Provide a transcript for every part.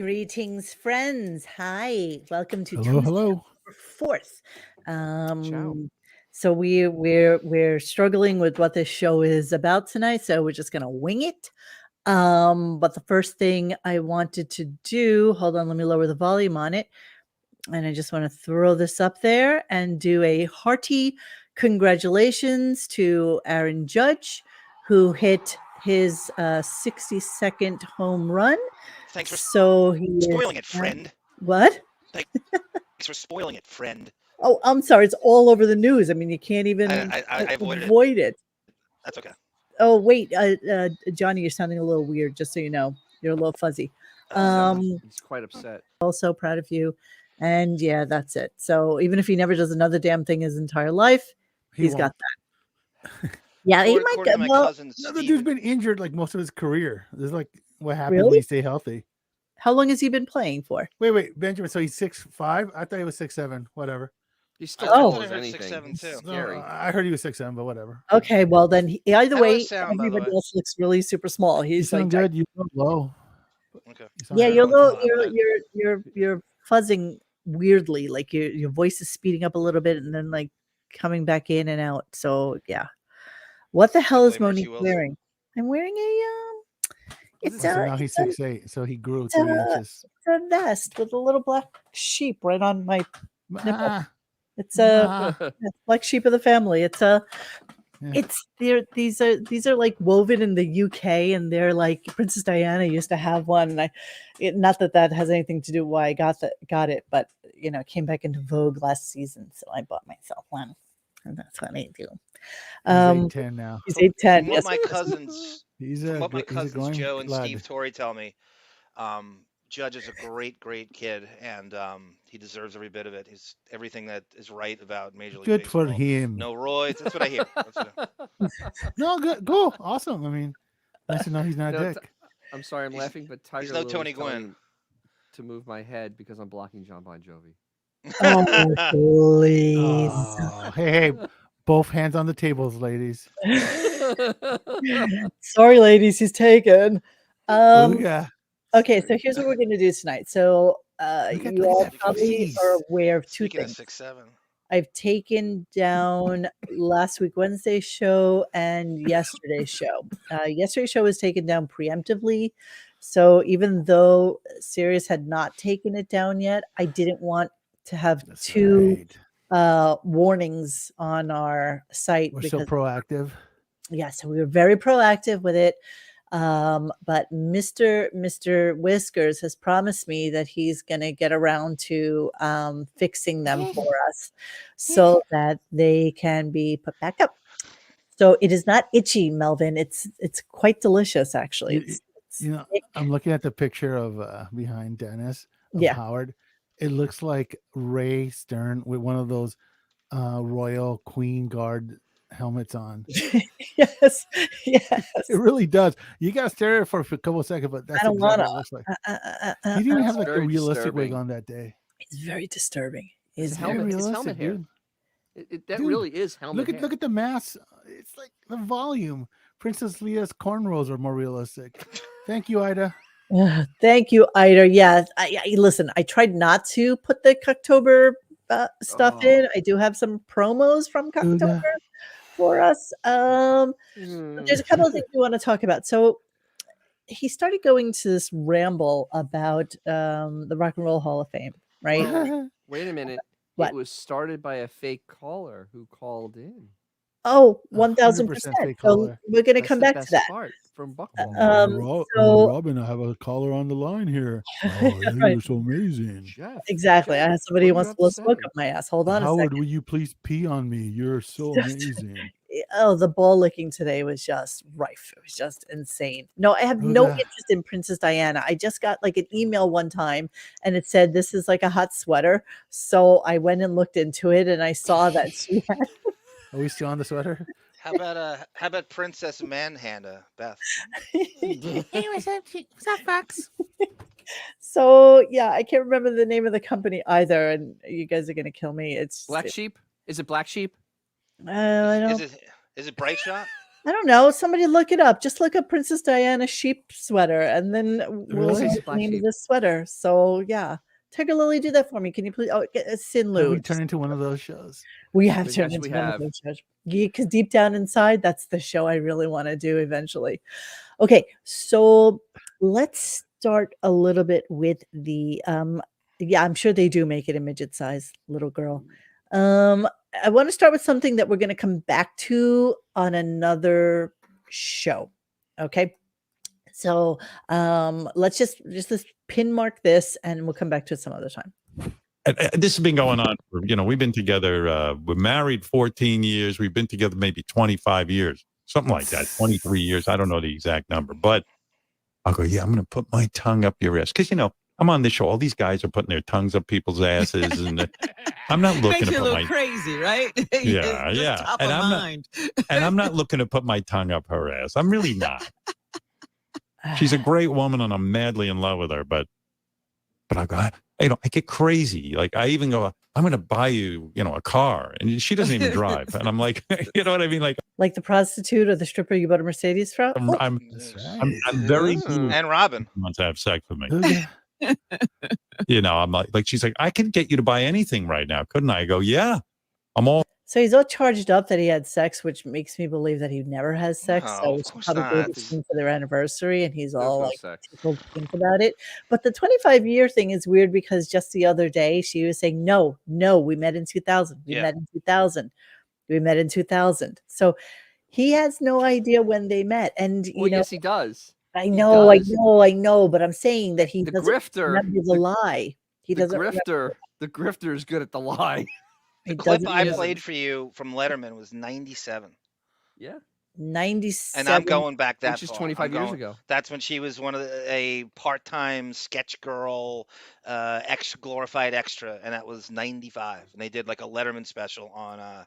Greetings, friends. Hi, welcome to Hello, Tuesday, hello. October 4th. Ciao. So we're struggling with what this show is about tonight, so we're just gonna wing it. But the first thing I wanted to do, hold on, let me lower the volume on it. And I just want to throw this up there and do a hearty congratulations to Aaron Judge, who hit his 60-second home run. Thanks for So he spoiling is it, friend. What? Thanks for spoiling it, friend. Oh, I'm sorry. It's all over the news. I mean, you can't even I avoided avoid it. That's okay. Oh, wait, Johnny, you're sounding a little weird. Just so you know, you're a little fuzzy. He's quite upset. Also proud of you. And yeah, that's it. So even if he never does another damn thing his entire life, he's got that. Yeah, he might According get to my well. cousin No, the Steve. dude's been injured like most of his career. This is like what happens when Really? you stay healthy. How long has he been playing for? Wait, Benjamin. So he's 6'5"? I thought he was 6'7". Whatever. He's still Oh. tall I as heard anything. 6'7" It's too. scary. I heard he was 6'7", but whatever. Okay, well then, either How does way, it sound, by the everybody way? else looks really super small. You He's sound like, good. You sound low. Okay. You sound yeah, good. you're low. Come on, You're fuzzing weirdly. Like your voice is speeding up a little bit and then like coming back in and out. So yeah, what the hell is blame Monique Richie Wilson. wearing? I'm wearing a it's So now he's 6'8", so he grew 3 inches. It's a vest with a little black sheep right on my nipple. Ah, It's a ah. black sheep of the family. It's a Yeah. it's these are like woven in the UK, and they're like Princess Diana used to have one. And not that has anything to do why I got it, but it came back into vogue last season, so I bought myself one, and that's what I do. He's 8'10" now. He's 8'10". From what Yes, my cousins, He's from a what my he's a cousins growing Joe and lad. Steve Torrey tell me, Judge is a great kid, and he deserves every bit of it. He's everything that is right about Major League Good Baseball. for him. No roids. That's what I hear. No, good, cool, awesome. I mean, nice to know he's not a No, dick. I'm sorry, I'm laughing, but Tiger no Lily Tony is telling Gwynn. me to move my head because I'm blocking John Bon Jovi. Oh, please. Oh, hey, both hands on the tables, ladies. Sorry, ladies, he's taken. Booyah. Okay, so here's what we're going to do tonight. So Look at you all that probably face. are aware of two Speaking of things. 6'7". I've taken down last week Wednesday's show and yesterday's show. Yesterday's show was taken down preemptively. So even though Sirius had not taken it down yet, I didn't want to have That's two right. warnings on our site. We're so proactive. Yeah, so we were very proactive with it. But Mr. Whiskers has promised me that he's going to get around to fixing them for us so that they can be put back up. So it is not itchy, Melvin. It's quite delicious, actually. I'm looking at the picture of behind Dennis of Yeah. Howard. It looks like Ray Stern with one of those Royal Queen Guard helmets on. Yes. It really does. You got to stare at it for a couple of seconds, but that's I don't exactly wanna. what it looks like. He didn't even have like a very realistic wig disturbing. on that day. It's very disturbing. It's It's very helmet, it's realistic, helmet hair. dude. That Dude, really is helmet hair. Look at the mass. It's like the volume. Princess Leia's cornrows are more realistic. Thank you, Ida. Thank you, Ida. Yeah, listen. I tried not to put the Cocktober stuff in. I do have some promos from Cocktober for us. But there's a couple of things we want to talk about. So he started going to this ramble about the Rock and Roll Hall of Fame, right? Well, wait a minute. What? It was started by a fake caller who called in. Oh, 100% 1000%. fake So caller. we're going to That's come the back to best that. part from Buck. So Robin, I have a caller on the line here. Oh, Right. you're so amazing. Jeff. Exactly. I have somebody who what do wants you to have blow to smoke up my ass. Hold on a Howard, second. will you please pee on me? You're so amazing. Oh, the ball licking today was just rife. It was just insane. No, I have no Booyah. interest in Princess Diana. I just got like an email one time and it said this is like a hot sweater. So I went and looked into it and I saw that she had Are we still on the sweater? How about Princess Manhanda, Beth? Hey, what's up, Fox? So yeah, I can't remember the name of the company either, and you guys are gonna kill me. It's Black Sheep? Is it Black Sheep? I don't. Is it Bright Shot? I don't know. Somebody look it up. Just look up Princess Diana sheep sweater, and then we'll Really? see It's the black name of sheep. this sweater. So yeah, Tiger Lily, do that for me. Can you please? Oh, Sin Have we Lu. turned into one of those shows? We have Yes, turned we into one of have. those shows. Because deep down inside, that's the show I really want to do eventually. Okay, so let's start a little bit with the yeah, I'm sure they do make it a midget size little girl. I want to start with something that we're going to come back to on another show. Okay. So let's pin mark this and we'll come back to it some other time. This has been going on for, we've been together, we're married 14 years. We've been together maybe 25 years, something like that, 23 years. I don't know the exact number, but I'll go, yeah, I'm going to put my tongue up your ass. Because, I'm on this show. All these guys are putting their tongues up people's asses. And I'm not looking Makes to you a put little my, crazy, right? yeah, Just yeah. top And of I'm mind. and I'm not looking to put my tongue up her ass. I'm really not. She's a great woman and I'm madly in love with her. But I go, I get crazy. Like I even go, I'm going to buy you, a car. And she doesn't even drive. And I'm like, you know what I mean? Like the prostitute or the stripper you bought a Mercedes from? I'm That's I'm, right. I'm very good And Robin. wants to have sex with me. Okay. I'm like she's like, I can get you to buy anything right now, couldn't I? I go, yeah, I'm all. So he's all charged up that he had sex, which makes me believe that he never has sex. No, So of we should course probably go not. to them for their anniversary, and he's There's all no like sex. tickled pink about it. But the 25-year thing is weird because just the other day she was saying, no, we met in 2000. We Yeah. met in 2000. We met in 2000. So he has no idea when they met. And Well, yes, he does. I he know, does. but I'm saying that he The doesn't grifter, remember the lie. He the doesn't remember. grifter is good at the lie. The He clip doesn't I remember. played for you from Letterman was 97. Yeah, 97. And I'm going back that which is far. 25 I'm years going- ago. That's when she was a part-time sketch girl, glorified extra, and that was 95. And they did like a Letterman special on it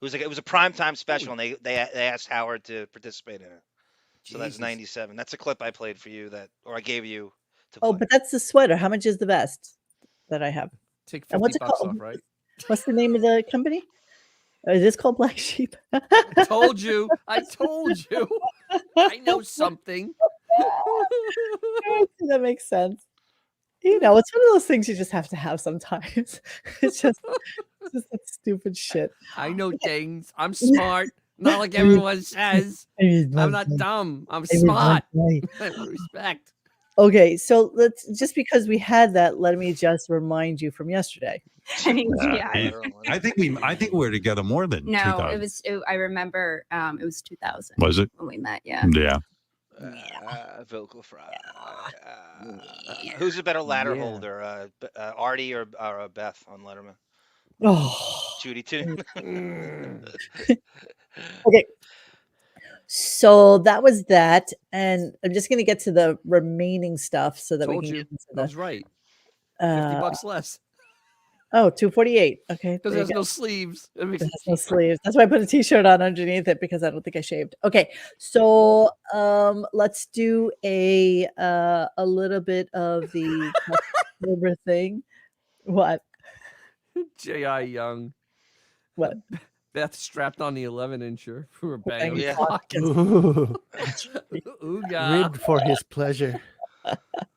was a primetime special, and they asked Howard to participate in it. So that's Jesus. 97. That's a clip I played for you I gave you to Oh, play. but that's the sweater. How much is the vest that I have? Take And what's $50 it called? off, right? What's the name of the company? Is this called Black Sheep? I told you. I know something. That makes sense. It's one of those things you just have to have sometimes. It's just that stupid shit. I know things. I'm smart. Not like everyone says. I'm not dumb. I'm smart. Respect. Okay, so let's just because we had that, let me just remind you from yesterday. Yeah. I think we're together more than No, 2000. I remember it was 2000 Was it? when we met. Yeah. Yeah. Vocal fry. Who's a better ladder Yeah. holder, Artie or Beth on Letterman? Oh, Judy too. okay. So that was that, and I'm just going to get to the remaining stuff so that we Told can you. get into I was right. the $50 less. oh, 248. Okay, Because there you there's go. no sleeves. It makes It it has no cheaper. sleeves. That's why I put a t-shirt on underneath it because I don't think I shaved. Okay, so let's do a little bit of the October thing. What? J.I. Young. What? Beth strapped on the 11-incher for a bang on Bang the Yeah. clock. Ooh, Ooga. ribbed for his pleasure.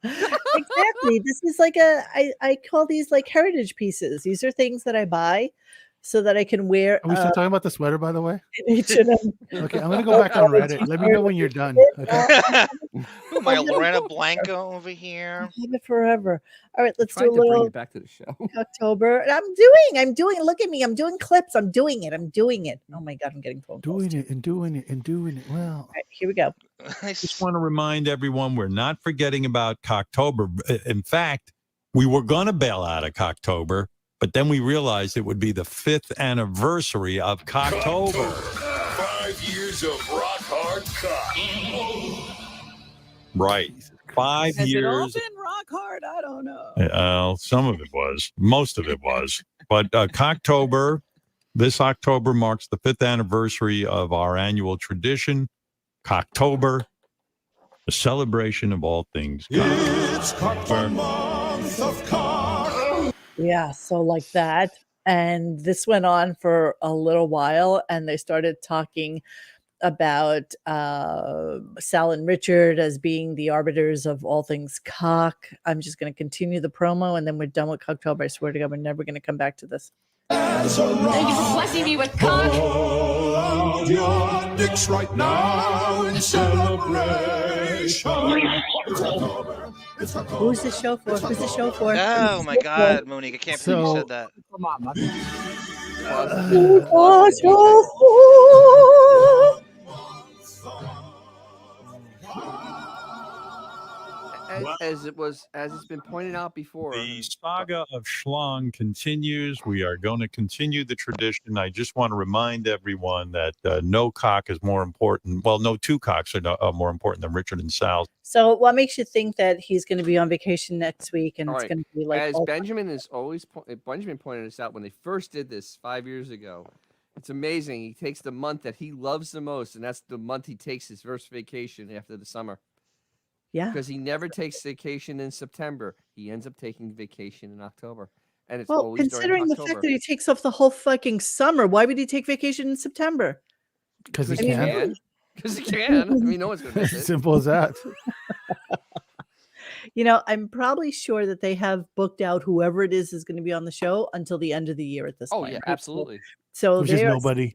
Exactly. This is like I call these like heritage pieces. These are things that I buy so that I can wear Are we still talking about the sweater, by the way? in H&M. Okay, I'm gonna go back on Reddit. Let me know when you're done. Okay. Who am I, Lorena Blanco over here? I'll have it forever. All right, let's do Trying a to bring little it back to the show. October. And I'm doing. Look at me. I'm doing clips. I'm doing it. Oh my god, I'm getting phone calls. Doing it and doing it and doing it well. All right, here we go. Just want to remind everyone we're not forgetting about Cocktober. In fact, we were going to bail out of Cocktober, but then we realized it would be the 5th anniversary of Cocktober. 5 years of rock hard cock. Right. 5 Has it all years. been rock hard? I don't know. Some of it was. Most of it was. But Cocktober, this October marks the 5th anniversary of our annual tradition, Cocktober, a celebration of all things cock. It's cocktail month of cock. Yeah, so like that. And this went on for a little while, and they started talking about Sal and Richard as being the arbiters of all things cock. I'm just going to continue the promo, and then we're done with Cocktail. I swear to God, we're never going to come back to this. Thank you for blessing me with cock. Pull out your dicks right now in celebration. Who's the show for? Who's the show for? Oh my God, Monique! I can't believe you said that. Come on, man. As it's been pointed out before, The saga of Schlong continues. We are going to continue the tradition. I just want to remind everyone that no cock is more important. Well, no two cocks are more important than Richard and Sal's. So, what makes you think that he's going to be on vacation next week, and All it's right. going to be like as Benjamin is always Benjamin pointed this out when they first did this 5 years ago. It's amazing. He takes the month that he loves the most, and that's the month he takes his first vacation after the summer. Yeah, Because he never takes vacation in September. He ends up taking vacation in October. And it's well, always considering during the October. fact that he takes off the whole fucking summer, why would he take vacation in September? Because he Because he can. can. Because he can. I mean, no one's going to miss it. Simple as that. You know, I'm probably sure that they have booked out whoever it is going to be on the show until the end of the year at this Oh, point. yeah, right? absolutely. So Which is they're nobody.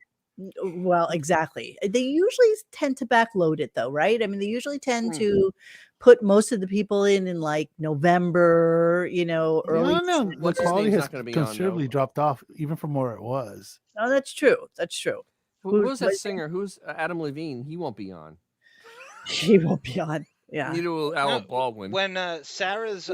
well, exactly. They usually tend to backload it, though, right? I mean, they usually tend Mm. to put most of the people in like November, you know, early. No. The What's his quality name's has not gonna be on, considerably though. dropped off, even from where it was. Oh, that's true. That's true. Who's that what- singer? Who's Adam Levine? He won't be on. He won't be on. Yeah. Neither will Alec Baldwin. When Sarah's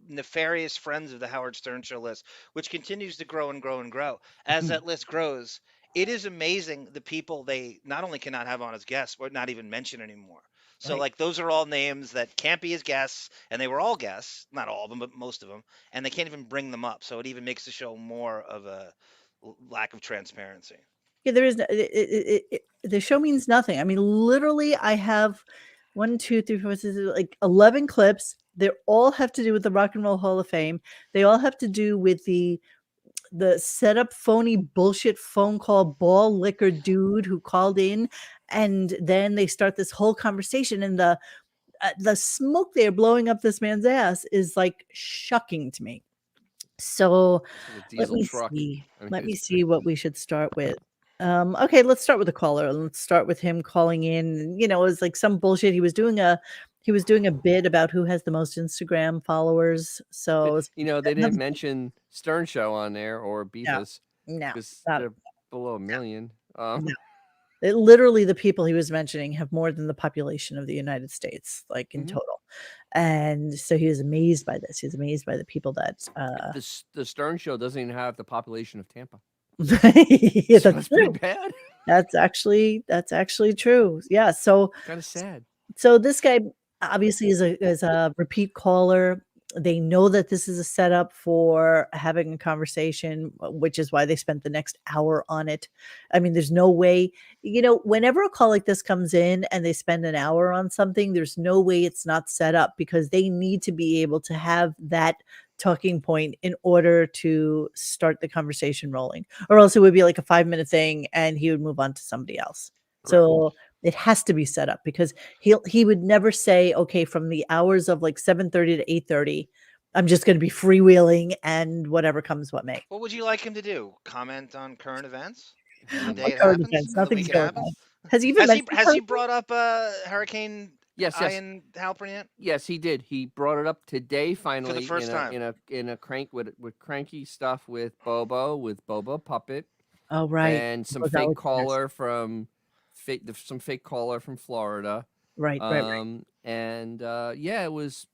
nefarious friends of the Howard Stern show list, which continues to grow and grow and grow, as that list grows, it is amazing the people they not only cannot have on as guests, but not even mention anymore. So Right. like those are all names that can't be as guests, and they were all guests, not all of them, but most of them, and they can't even bring them up. So it even makes the show more of a lack of transparency. Yeah, there is the show means nothing. I mean, literally, I have 1, 2, 3, 4, 6, like 11 clips. They all have to do with the Rock and Roll Hall of Fame. They all have to do with the set up phony bullshit phone call ball liquor dude who called in, and then they start this whole conversation, and the smoke they're blowing up this man's ass is like shocking to me. So It's a let diesel me truck. see. I mean, Let me it's- see what we should start with. Okay, let's start with the caller. Let's start with him calling in. You know, it was like some bullshit. He was doing a bit about who has the most Instagram followers. So it's- You know, they didn't mention Stern Show on there or Beefus no, because not- they're below 1 million. No. Literally the people he was mentioning have more than the population of the United States, like in Mhm. total. And so he was amazed by this. He was amazed by the people that The Stern Show doesn't even have the population of Tampa. yeah, So that's pretty true. bad. That's actually true. Yeah. So Kind of sad. this guy obviously is a repeat caller. They know that this is a setup for having a conversation, which is why they spent the next hour on it. I mean, there's no way, you know, whenever a call like this comes in and they spend an hour on something, there's no way it's not set up, because they need to be able to have that talking point in order to start the conversation rolling, or else it would be like a 5-minute thing and he would move on to somebody else. So it has to be set up, because he would never say, okay, from the hours of like 7:30 to 8:30, I'm just going to be freewheeling and whatever comes what may. What would you like him to do? Comment on current events? The day What it current happens? events? The Nothing's week it going happens? on. Has he even mentioned Has he hurricane? brought up Hurricane Yes. Ian Halpern yet? Yes, he did. He brought it up today finally first time. in a crank with cranky stuff with Bobo Puppet. Oh, right. And some Well, that fake was nice. caller from Florida. Right. And yeah, it was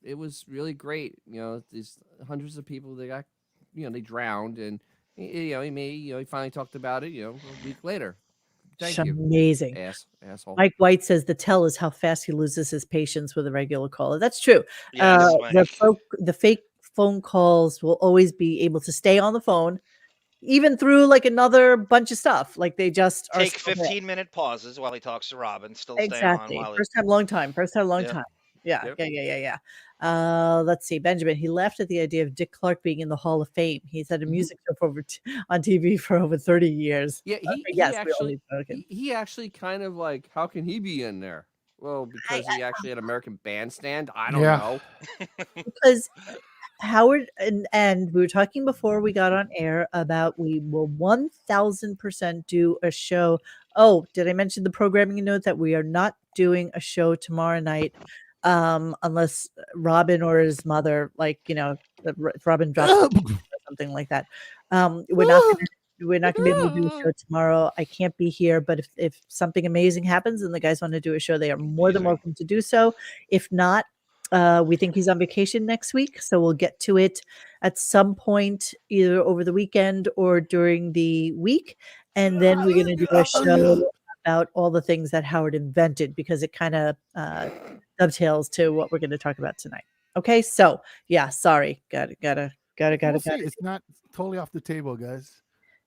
really great. You know, these hundreds of people they got, you know, they drowned, and you know, he finally talked about it, you know, a week later. Thank you. Amazing. Asshole. Mike White says the tell is how fast he loses his patience with a regular caller. That's true. Yes, Mike. The fake phone calls will always be able to stay on the phone, even through like another bunch of stuff. Like they just are Take still there. 15-minute pauses while he talks to Robin. Still stay on Exactly. while he... First time, long time. Yeah. Yeah. Yep. Yeah. Let's see, Benjamin. He laughed at the idea of Dick Clark being in the Hall of Fame. He's had a Mhm. music show for on TV for over 30 years. Yeah, he Yes, we all actually need to know him. he actually kind of like, how can he be in there? Well, because he actually had American Bandstand. I don't Yeah. know. Because Howard and we were talking before we got on air about we will 1000% do a show. Oh, did I mention the programming note that we are not doing a show tomorrow night unless Robin or his mother, like, if Robin drops or something like that. We're not gonna be able to do a show tomorrow. I can't be here, but if something amazing happens and the guys want to do a show, they are more than welcome to do so. If not, we think he's on vacation next week, so we'll get to it at some point, either over the weekend or during the week. And then we're going to do a show about all the things that Howard invented, because it kind of dovetails to what we're going to talk about tonight. Okay, so yeah, sorry, gotta. We'll see. It's not totally off the table, guys.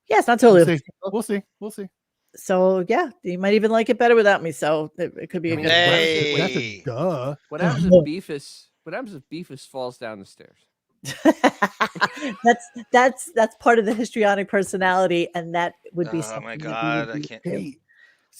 Yeah, it's not totally. We'll off see. the table. We'll see. We'll see. So yeah, you might even like it better without me. So it could be a good. That's a duh. What happens if Beefus? What happens if Beefus falls down the stairs? that's part of the histrionic personality, and that would be Oh something my that we God, would I do can't. too. Hey,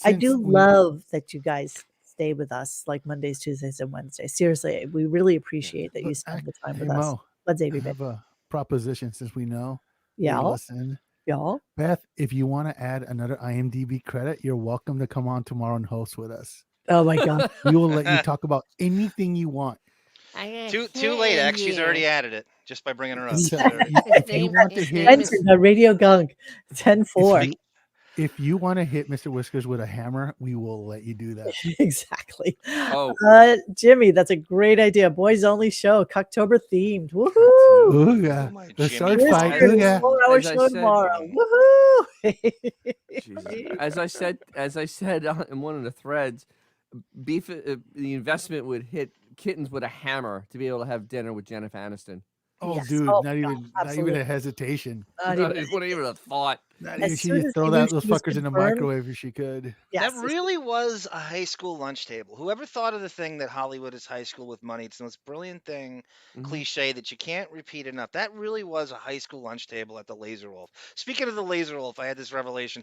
I do since we- love that you guys stay with us like Mondays, Tuesdays, and Wednesdays. Seriously, we really appreciate that you But spend the time Hey, with us. Mo, What's I Avery? have a proposition since we know Yeah, you listen. yeah. Beth, if you want to add another IMDb credit, you're welcome to come on tomorrow and host with us. Oh my God. We will let you talk about anything you want. Too late, X. She's already added it just by bringing her up. So, Sorry. if you want to hit, Mentioned on Radio Gunk 10-4. if you want to hit Mr. Whiskers with a hammer, we will let you do that. Exactly. Oh. Jimmy, that's a great idea. Boys only show, Cocktober themed. Woohoo! Ooh, yeah. Oh my The Jimmy. sword Whiskers, fight. Ooh, yeah. 4-hour As I show said- tomorrow. Woohoo! Jesus. As I said in one of the threads, the investment would hit kittens with a hammer to be able to have dinner with Jennifer Aniston. Oh, Yes. dude, Oh, not even absolutely. a hesitation. Not Not even- even a thought. Not As even she soon just as throw they that knew those she was fuckers in the confirmed- microwave if she could. Yes, That really was a high school lunch table. Whoever thought of the thing that Hollywood is high school with money, it's the most brilliant thing, Mhm. cliche that you can't repeat enough. That really was a high school lunch table at the Laser Wolf. Speaking of the Laser Wolf, I had this revelation.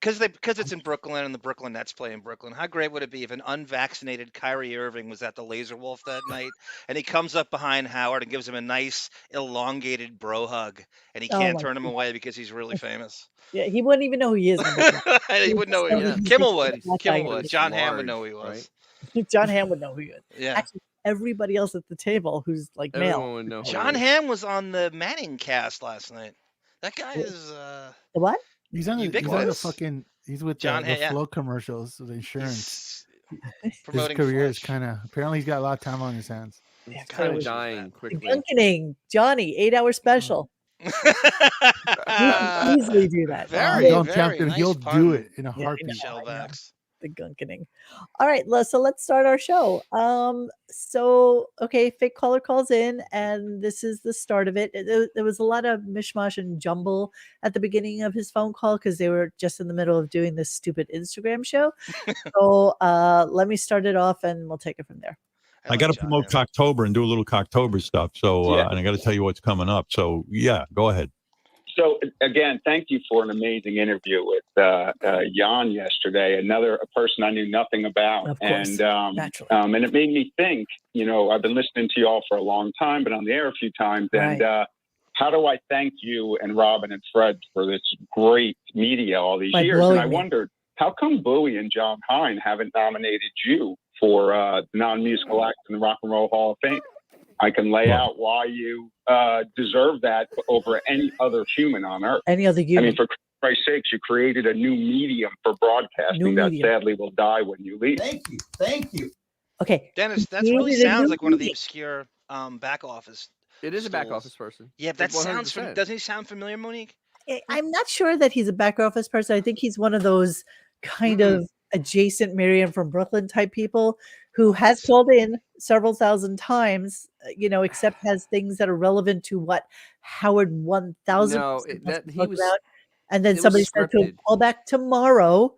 Because it's in Brooklyn and the Brooklyn Nets play in Brooklyn, how great would it be if an unvaccinated Kyrie Irving was at the Laser Wolf that night and he comes up behind Howard and gives him a nice elongated bro hug and he Oh can't my turn him away because he's really famous. Yeah, he wouldn't even know who he is. number one. He wouldn't know who he Yeah. was. Kimmel would. That Kimmel guy would. is John Hamm would large, know who he was. right? John Hamm would know who he is. Yeah. Actually, everybody else at the table who's like male. Everyone would know. who John it is. Hamm was on the Manning cast last night. That guy is The what? He's on the Ubiquitous. fucking. He's with John the Han- yeah. flow commercials, the insurance. he's His promoting career is Fletch. kind of. Apparently, he's got a lot of time on his hands. Yeah, It's kind of clearly. dying quickly. Dunkening, Johnny, 8-hour special. You can easily do that. Very, Don't very tempt him. nice He'll pun. do it in a Yeah, I know. heartbeat. Shellbacks. The gunkening. All right, so let's start our show. So okay, fake caller calls in, and this is the start of it. There was a lot of mishmash and jumble at the beginning of his phone call because they were just in the middle of doing this stupid Instagram show. So let me start it off, and we'll take it from there. I got to promote Cocktober and do a little Cocktober stuff. So, Yeah. and I got to tell you what's coming up. So, yeah, go ahead. So again, thank you for an amazing interview with Jan yesterday. A person I knew nothing about, Of course, and naturally. and it made me think. You know, I've been listening to you all for a long time, been on the air a few times, and how do I thank you and Robin and Fred for this great media all these By years? And blowing I me. wondered, how come Bowie and John Hine haven't nominated you for non-musical act in the Rock and Roll Hall of Fame? I can lay out why you deserve that over any other human on earth. Any other I human. mean, for Christ's sakes, you created a new medium for broadcasting New that medium. sadly will die when you leave. Thank you. Thank you. Okay. Dennis, that Created really a sounds new like one of the medium. obscure back office. It is a back stools. office person. Yeah, that Like sounds. 100%. Doesn't he sound familiar, Monique? I'm not sure that he's a back office person. I think he's one of those kind of adjacent Miriam from Brooklyn type people who has called in several thousand times, except has things that are relevant to what Howard 1000 No, he was. about. And then it was somebody said to him, scripted. call back tomorrow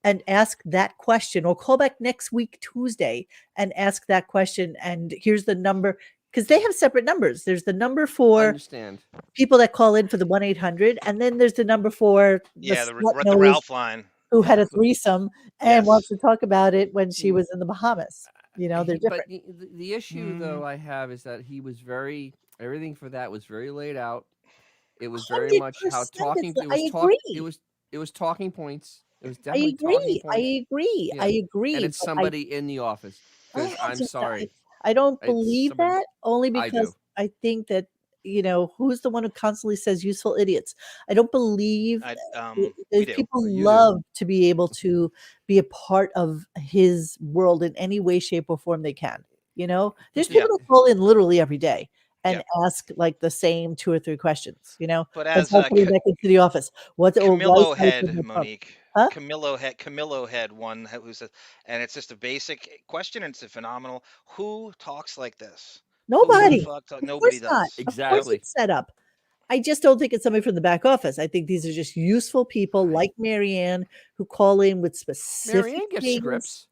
and ask that question, or call back next week, Tuesday, and ask that question. And here's the number. because they have separate numbers. There's the number I for understand. people that call in for the 1-800, and then there's the number for the Yeah, the slut-nosed Ralph line. who had a Yeah. threesome and wants Yes. to talk about it when she Mm. was in the Bahamas. You know, they're different. But the issue though I have is that he was everything for that was very laid out. It was very much how 100%. talking. It's- It I was agree. It was talking points. It was I definitely talking agree. points. I agree. Yeah. I agree. And it's but somebody in the office. I Because I'm just- sorry. I don't It's believe somebody- that only I because do. I think that, you know, who's the one who constantly says useful idiots? I don't believe We do. people You do. love to be able to be a part of his world in any way, shape, or form they can. You know, there's Yeah. people that call in literally every day and Yeah. ask like the same 2 or 3 questions. You know, But that's as like coming back into the office. What? Or why Camillo is my Head, phone not up? Monique. Huh? Camillo Head one who says, and it's just a basic question, and it's a phenomenal. Who talks like this? Who the Nobody. fuck talk- Of Nobody course not. does. Of course Exactly. it's set up. I just don't think it's somebody from the back office. I think these are just useful people like Marianne who call in with specific Marianne gets things. scripts.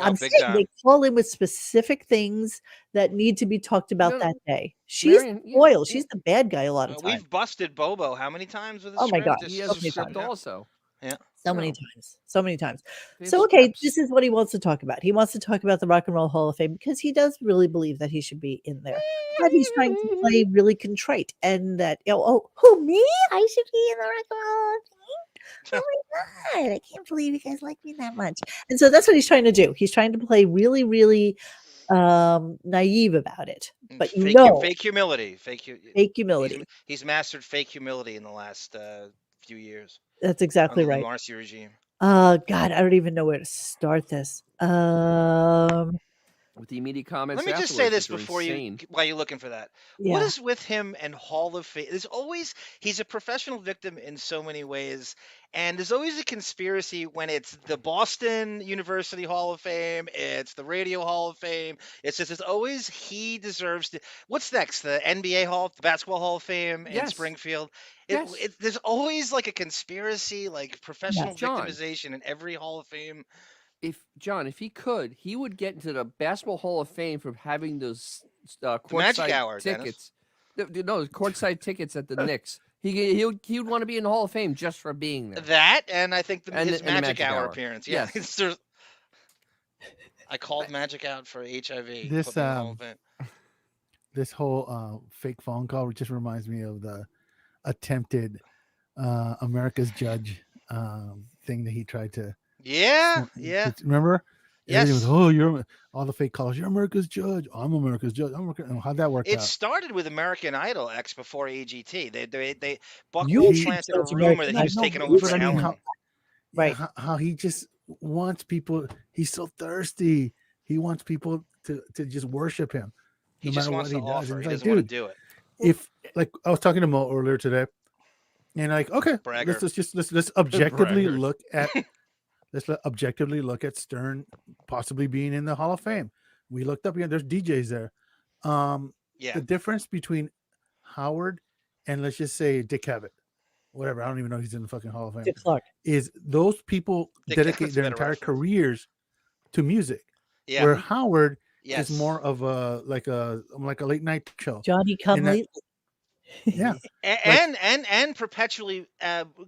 I'm big saying time. they call in with specific things that need to be talked about No, that day. She's Marianne, the yeah, foil. yeah. She's the bad guy a lot of times. We've busted Bobo how many times with a Oh my script? God. It's He has So a many script times. also. Yeah. So many No. times. So many times. They have So, okay, scripts. this is what he wants to talk about. He wants to talk about the Rock and Roll Hall of Fame because he does really believe that he should be in there. But he's trying to play really contrite and that, who, me? I should be in the Rock and Roll Hall of Fame? Oh my God, I can't believe you guys like me that much. And so that's what he's trying to do. He's trying to play really, really naive about it. But you know, fake humility. Fake humility. He's mastered fake humility in the last few years. That's exactly Under right. the Marcy regime. God, I don't even know where to start this. With the immediate comments Let me just say afterwards, this which are before insane. while you're looking for that. Yeah. What is with him and Hall of Fame? He's a professional victim in so many ways, and there's always a conspiracy when it's the Boston University Hall of Fame, it's the Radio Hall of Fame. It's always he deserves to. What's next? The NBA the Basketball Hall of Fame in Yes. Springfield. Yes. There's always like a conspiracy, like professional John. victimization in every Hall of Fame. If he could, he would get into the Basketball Hall of Fame for having those Magic courtside Hour, Dennis. tickets. No, courtside tickets at the Knicks. He would want to be in the Hall of Fame just for being there. That and I think his the Magic Hour appearance. Yeah, Yes. I called Magic out for HIV. This put me in the Hall of Fame. this whole fake phone call just reminds me of the attempted America's Judge thing that he tried to. Yeah. Remember? Yes. Everything was, you're all the fake calls. You're America's Judge. I'm America's Judge. How'd that work It out? started with American Idol X before AGT. They Buck You Wolf should planted a judge rumor that American he was Idol. taking over But for I mean, Ellen. Right. how he just wants people. He's so thirsty. He wants people to just worship him, He no just matter wants what to he does. offer. And He it's doesn't like, want dude, to do it. if like I was talking to Mo earlier today, and like, okay, Bragger. let's objectively Braggers. look at objectively look at Stern possibly being in the Hall of Fame. We looked up here. There's DJs there. Yeah. The difference between Howard and let's just say Dick Cavett, whatever, I don't even know if he's in the fucking Hall of Fame, Dick Clark. is those people Dick dedicate Cavett's their a better entire reference. careers to music. Yeah. Where Howard Yes. is more of a late night show. Johnny come And that- lately. Yeah. And perpetually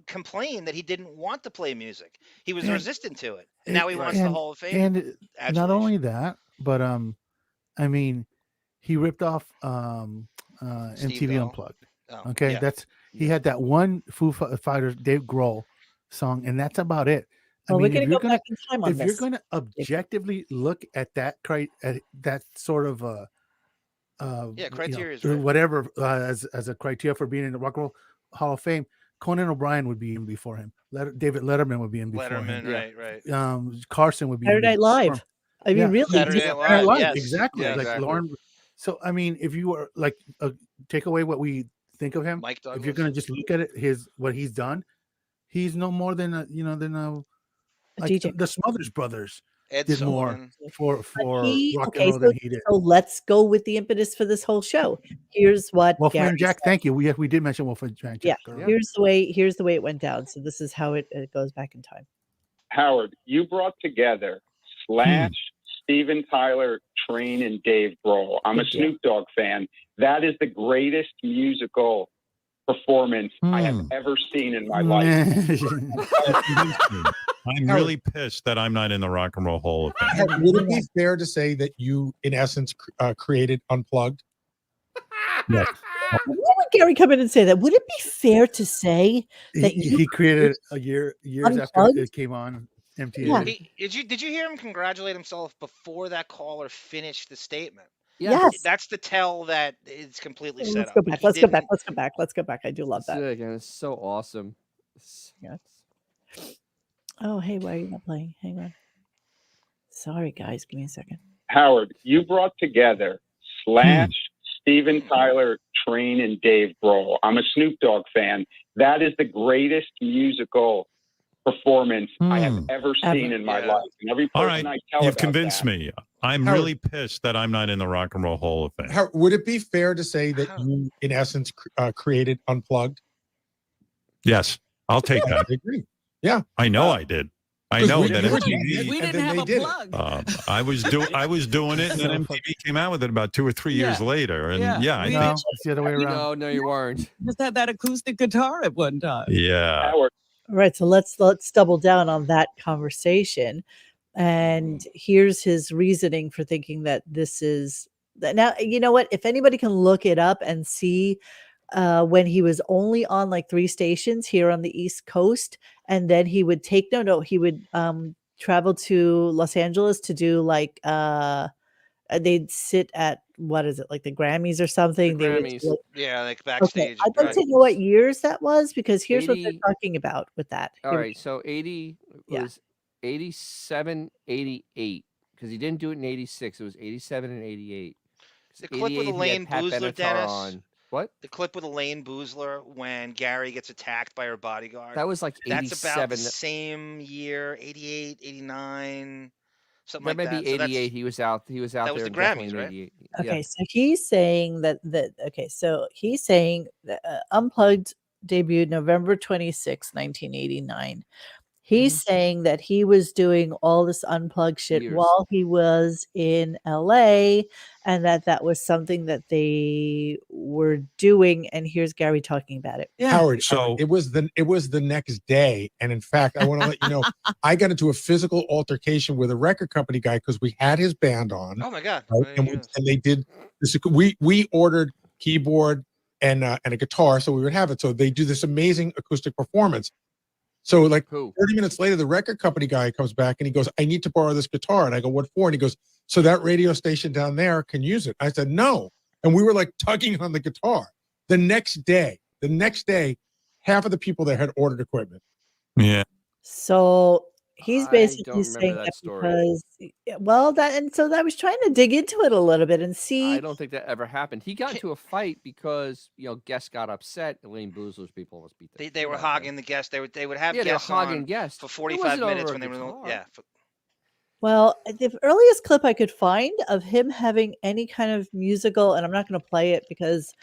complained that he didn't want to play music. He was resistant to it. And now he wants the Hall of Fame. And not adulation. only that, but I mean, he ripped off MTV Bell. Unplugged. Oh, Okay, yeah. he had that one Foo Fighters Dave Grohl song, and that's about it. Well, we're going if to go back in time on if this. you're going to objectively look at that sort of criteria is right. whatever as a criteria for being in the Rock and Roll Hall of Fame, Conan O'Brien would be in before him. David Letterman would be in before him. Right. Carson would be Saturday in Night Live. I mean, really. Saturday Night Live, yes. Exactly. Yeah, like exactly. Lauren. So I mean, if you are like take away what we think of him, Mike Douglas. if you're going to just look at it, what he's done, he's no more than like DJ. the Smothers Brothers Ed did Sullivan. more for rock and roll so, than he did. so let's go with the impetus for this whole show. Here's what Wolfman Gary Jack, said. thank you. We did mention Wolfman Jack. Yeah. earlier. Here's the way it went down. So this is how it goes back in time. Howard, you brought together Slash, Steven Tyler, Train, and Dave Grohl. I'm a Good deal. Snoop Dogg fan. That is the greatest musical performance I have ever seen in my life. I'm really pissed that I'm not in the Rock and Roll Hall of Fame. Would it be fair to say that you, in essence, created Unplugged? Yes. Why would Gary come in and say that? Would it be fair to say that He created a years after Unplugged? it came on MTV. Yeah. Did you hear him congratulate himself before that caller finished the statement? Yes. That's the tell that it's completely set Let's up. go back. Let's go back. I do love Let's do that. it again. It's so awesome. Yes. Oh, hey, why are you not playing? Hang on. Sorry, guys. Give me a second. Howard, you brought together Slash, Steven Tyler, Train, and Dave Grohl. I'm a Snoop Dogg fan. That is the greatest musical performance I have ever seen in my life. And every All person right, I tell you've about convinced that, me. I'm Howard. really pissed that I'm not in the Rock and Roll Hall of Fame. Would it be fair to say that you, in essence, created Unplugged? Yes, I'll take that. I agree. Yeah, I know I did. I know that MTV. We didn't have a plug. I was doing it, and then MTV came out with it about 2 or 3 years later. And I think it's the other way around. No, you weren't. Just had that acoustic guitar at one time. Yeah. Howard, All right, so let's double down on that conversation. And here's his reasoning for thinking that this is that. Now, you know what? If anybody can look it up and see when he was only on like 3 stations here on the East Coast, and then he would he would travel to Los Angeles to do like they'd sit at what is it, like the Grammys or something? The They would Grammys. like, Yeah, like okay, backstage. I'd like to know what years that was, because here's what 80 they're talking about with that. All Here- right, so 80 Yeah. was 87, 88, because he didn't do it in 86. It was 87 and 88. The clip with 88, he had Elaine Pat Boozler, Benatar Dennis. on. What? The clip with Elaine Boozler when Gary gets attacked by her bodyguard. That was like 87. That's about the same year, 88, 89, something That like might that. be So that's- 88. He was out. He was out that was there the definitely Grammys, in right? 88. Okay, Yeah. so he's saying that so he's saying that Unplugged debuted November 26, 1989. He's saying that he was doing all this unplugged shit Years. while he was in LA, and that was something that they were doing. And here's Gary talking about it. Howard. So- it was the next day, and in fact, I want to let you know, I got into a physical altercation with a record company guy because we had his band on. Oh my God. Right? And they did this. We ordered keyboard and a guitar so we would have it. So they do this amazing acoustic performance. So like 30 minutes later, the record company guy comes back and he goes, "I need to borrow this guitar." And I go, "What for?" And he goes, "So that radio station down there can use it." I said, "No." And we were like tugging on the guitar. The next day, half of the people there had ordered equipment. Yeah. So he's I basically don't saying remember that that story. because I was trying to dig into it a little bit and see. I don't think that ever happened. He got into a fight because guests got upset. Elaine Boozler's people almost beat the They were hogging the guests. They would have Yeah, they were guests hogging on guests. for It 45 wasn't over minutes a when they were guitar. Well, the earliest clip I could find of him having any kind of musical, and I'm not going to play it because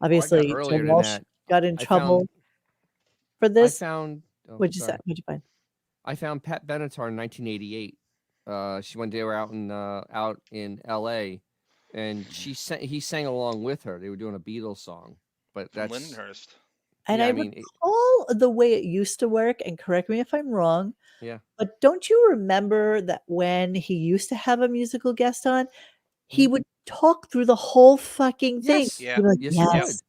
obviously earlier Tim than Walsh that. got in I trouble found- for this. I found. What'd you say? sorry. What'd you find? I found Pat Benatar in 1988. They were out in L.A. and he sang along with her. They were doing a Beatles song, but From that's Lindenhurst. And yeah, I I mean, recall the way it used to work, and correct me if I'm wrong, yeah. but don't you remember that when he used to have a musical guest on, he would talk through the whole fucking thing? Yes. Yeah. He'd be like, Yes, he would. yes.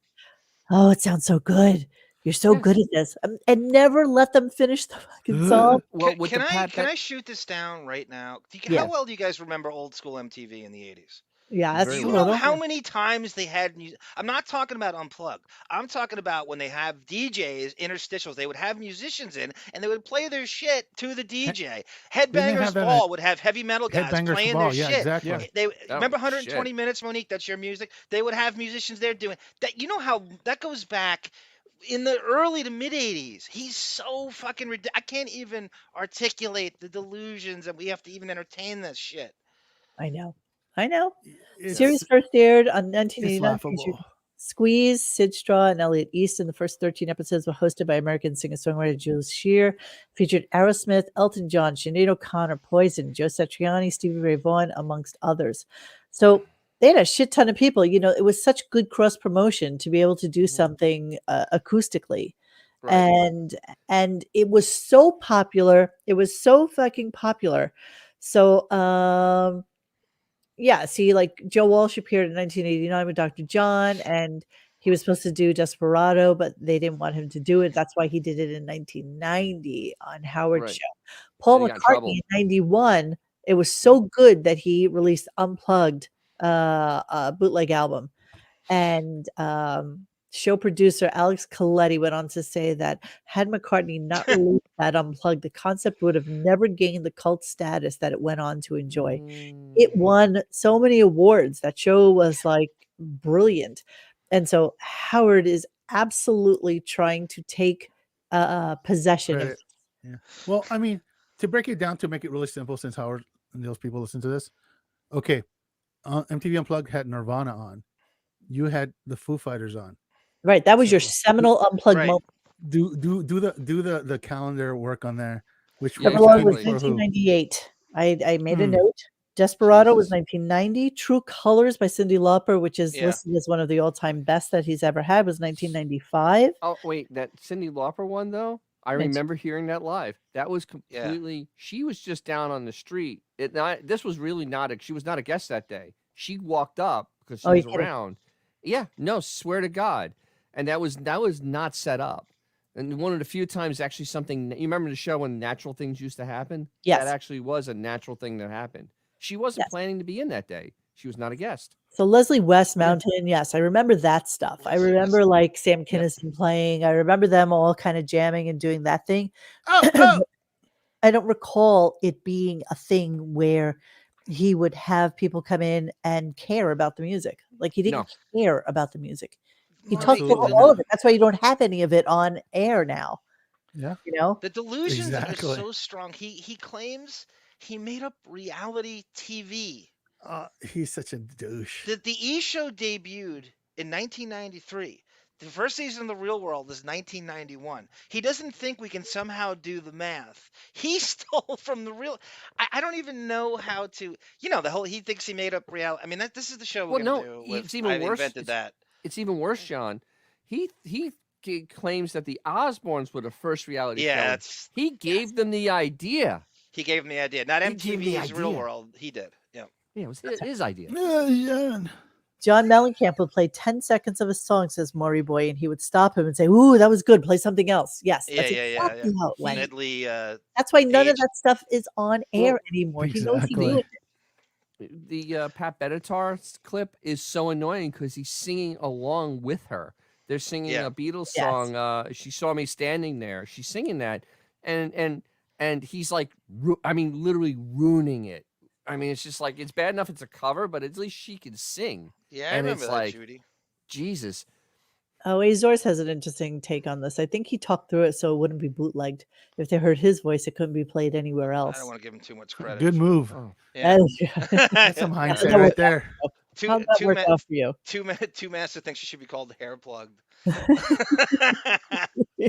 Oh, it sounds so good. You're so good at this. And never let them finish the fucking song. Well, with the Pat Can I shoot this down right now? Yeah. How well do you guys remember old school MTV in the 80s? Yeah, that's Do you true. know how many times they had music? I'm not talking about Unplugged. I'm talking about when they have DJs, interstitials. They would have musicians in, and they would play their shit to the DJ. Headbangers have that Ball at would have heavy metal guys Headbangers playing Ball, their yeah, shit. exactly. They Oh, remember 120 shit. minutes, Monique. That's your music. They would have musicians there doing that. You know how that goes back in the early to mid 80s. He's so fucking ridiculous. I can't even articulate the delusions that we have to even entertain this shit. I know. I know. It's- Series first aired on It's 1989. laughable. Squeeze, Sid Straw, and Elliot East in the first 13 episodes were hosted by American singer-songwriter Jules Shear. Featured Aerosmith, Elton John, Sinead O'Connor, Poison, Joe Satriani, Stevie Ray Vaughan, amongst others. So they had a shit ton of people. You know, it was such good cross-promotion to be able to do something acoustically. Right. And it was so popular. It was so fucking popular. So, yeah, see, like Joe Walsh appeared in 1989 with Dr. John, and he was supposed to do Desperado, but they didn't want him to do it. That's why he did it in 1990 on Howard Right. Show. Paul Then he got in trouble. McCartney in 91, it was so good that he released Unplugged, a bootleg album. And show producer Alex Coletti went on to say that had McCartney not released that Unplugged, the concept would have never gained the cult status that it went on to enjoy. It won so many awards. That show was like brilliant. And so Howard is absolutely trying to take possession of. Credit. Yeah. Well, I mean, to break it down, to make it really simple, since Howard and those people listen to this. Okay, MTV Unplugged had Nirvana on. You had the Foo Fighters on. Right, that was your seminal Unplugged Right. moment. Do the calendar work on there? Which Yeah, Desperado was exactly. for who? 1998. I made a note. Desperado was Jesus. 1990. True Colors by Cyndi Lauper, which is Yeah. listed as one of the all-time best that he's ever had, was 1995. Oh wait, that Cyndi Lauper one though. I Nineteen- remember hearing that live. That was completely. She was just down on the street. This was really not. She was not a guest that day. She walked up because she Oh, was you're kidding. around. Yeah, no, swear to God, and that was not set up. And one of the few times actually something. You remember the show when natural things used to happen? Yes. That actually was a natural thing that happened. She wasn't Yes. planning to be in that day. She was not a guest. So Leslie West Mountain, yes, I remember that stuff. I Leslie remember West. like Sam Kinison playing. I remember them all kind of jamming and doing that thing. Oh, I don't recall it being a thing where he would have people come in and care about the music. Like he didn't care about the music. He Marty, talked over Absolutely all not. of it. That's why you don't have any of it on air now. Yeah. You know? The delusions Exactly. are so strong. He claims he made up reality TV. He's such a douche. The E Show debuted in 1993. The first season of The Real World is 1991. He doesn't think we can somehow do the math. He stole from the real. I don't even know how to. You know, the whole. He thinks he made up reality. I mean, this is the show we're Well, gonna no, do. With, it's even I worse. invented that. It's even worse, John. He claims that the Osbournes were the first reality Yeah, show. that's. He gave them the idea. He gave him the idea. Not He gave the MTV's Real idea. World. He did. Yeah. Yeah, it was his idea. Yeah. John Mellencamp would play 10 seconds of a song, says Maury Boy, and he would stop him and say, "Ooh, that was good. Play something else." Yes, Yeah, that's yeah, exactly how it went. Medley. That's why none of age. that stuff is on air Well, anymore. He knows he exactly. did it. The Pat Benatar clip is so annoying because he's singing along with her. They're singing Yeah. a Beatles Yes. song. She saw me standing there. She's singing that, and he's like, literally ruining it. I mean, it's just like it's bad enough it's a cover, but at least she can sing. Yeah, I And remember it's that, like, Judy. Jesus. Oh, Azores has an interesting take on this. I think he talked through it so it wouldn't be bootlegged. If they heard his voice, it couldn't be played anywhere I else. don't want to give him too much credit. Good move. Oh. Yeah. That's some hindsight How'd that right work there. How'd that work out for you? Two master thinks she should be called hair plugged.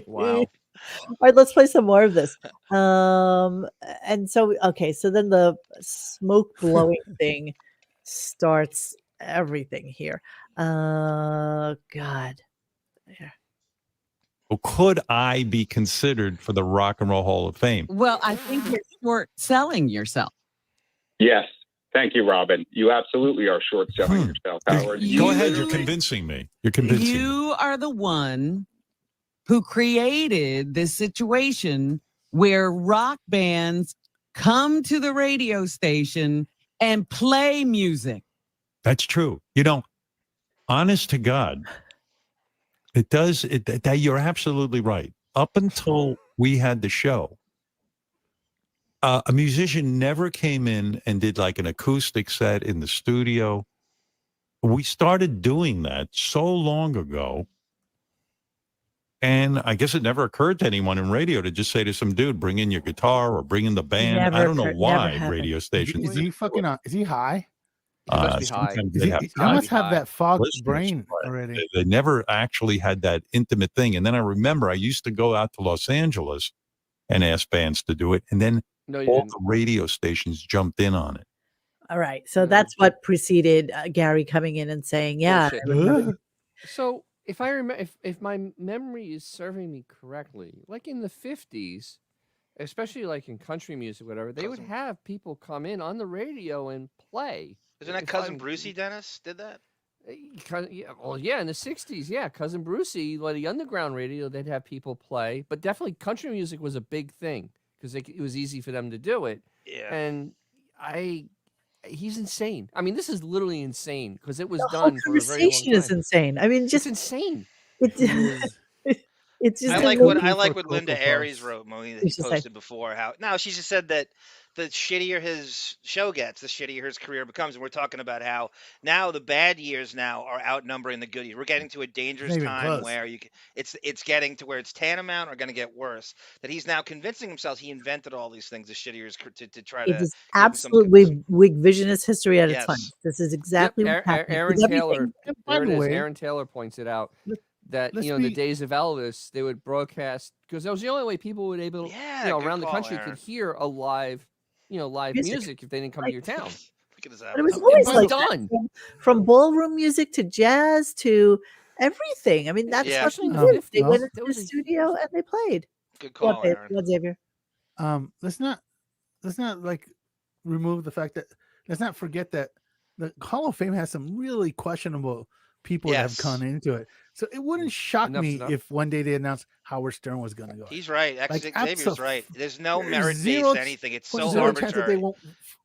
Wow. All right, let's play some more of this. And so, okay, so then the smoke blowing thing starts everything here. God. There. Well, could I be considered for the Rock and Roll Hall of Fame? Well, I think you're short selling yourself. Yes. Thank you, Robin. You absolutely are short selling yourself, Howard. Go ahead. You're literally- convincing me. You're convincing me. You are the one who created this situation where rock bands come to the radio station and play music. That's true. You know, honest to God, it does. That you're absolutely right. Up until we had the show, a musician never came in and did like an acoustic set in the studio. We started doing that so long ago. And I guess it never occurred to anyone in radio to just say to some dude, bring in your guitar or bring in the band. I Never don't know occurred- never why happened. radio stations. Is he fucking? Is he high? must be high. sometimes they have I gotta must be have high. that fog listeners, brain but already. They never actually had that intimate thing. And then I remember I used to go out to Los Angeles and ask bands to do it, and then No, you all didn't. the radio stations jumped in on it. All right. So Mm. that's what preceded Gary coming in and saying, yeah, Bullshit. I remember. So if I remember, if my memory is serving me correctly, like in the 50s, especially like in country music, whatever, they would have people come in on the radio and play. Isn't that If Cousin I'm- Brucey, Dennis, did that? Yeah, in the 60s, yeah, Cousin Brucey, like the underground radio, they'd have people play, but definitely country music was a big thing because it was easy for them to do it. Yeah. And he's insane. I mean, this is literally insane because it was The whole done for a very long conversation is time. insane. I mean, It's just insane. it's just I a like little- what Linda Cocoa Aries Puffs. wrote, Moni, that What'd he she say? posted before. How no, she just said that the shittier his show gets, the shittier his career becomes. And we're talking about how now the bad years now are outnumbering the good years. We're getting to a dangerous even time close. where it's getting to where it's tantamount or going to get worse. That he's now convincing himself he invented all these things, the shittier his to try It to is give him some absolutely revisionist history at its Yes. finest. This is exactly Yep, what's happening. Aaron With Taylor. everything- And by There it the is. way, Aaron Taylor points it out that let's in the be- days of Elvis, they would broadcast because that was the only way people would able, Yeah, you know, good around the call, country Aaron. could hear a live, live Music. music if they didn't come to your town. Look at this. But it was Avatar. always was like done. that, from ballroom music to jazz to everything. I mean, that's Yeah. what Especially in they the did. 50s. They went That into the was a- studio and they played. Good Go on, call, Dave. Aaron. Go on, Xavier. let's not like remove the fact that let's not forget that the Hall of Fame has some really questionable people that have Yes. gone into it. So it wouldn't shock Enough's me enough. if one day they announced Howard Stern was going to go. He's right. Like, Xavier's right. There's no there's merit-based zero- anything. It's so Zero chance that they arbitrary. won't.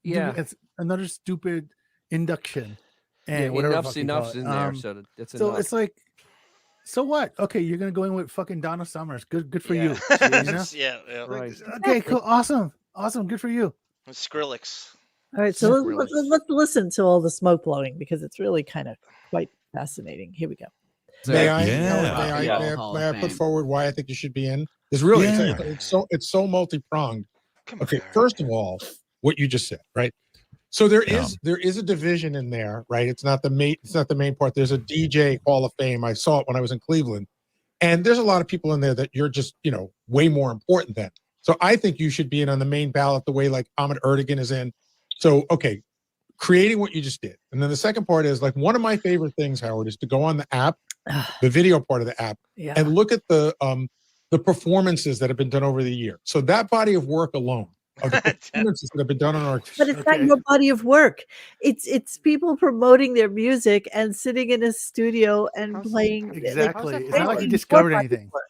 Yeah. It's another stupid induction and Yeah, whatever. the enough's fuck you call enough's it. in there, so that's So enough. it's like, so what? Okay, you're gonna go in with fucking Donna Summers. Good for you. Yeah. You know? yeah. Right. Okay, cool, awesome, good for you. Skrillex. All right, so Really? let's listen to all the smoke blowing because it's really kind of quite fascinating. Here we go. May I? Yeah. May I Hall may of I put Fame. forward why I think you should be in? It's really Yeah. it's so multi-pronged. Come Okay, on, Aaron. first of all, what you just said, right? So there Yeah. is a division in there, right? It's not the main part. There's a DJ Hall of Fame. I saw it when I was in Cleveland. And there's a lot of people in there that you're just, way more important than. So I think you should be in on the main ballot the way like Ahmet Erdogan is in. So, okay, creating what you just did. And then the second part is like one of my favorite things, Howard, is to go on the app, the video part of the app, Yeah. and look at the performances that have been done over the year. So that body of work alone, of the performances that have been done on our But it's not Okay. your body of work. It's people promoting their music and sitting in a studio and How's- playing. Exactly. that It's not like you your discovered body of anything. work.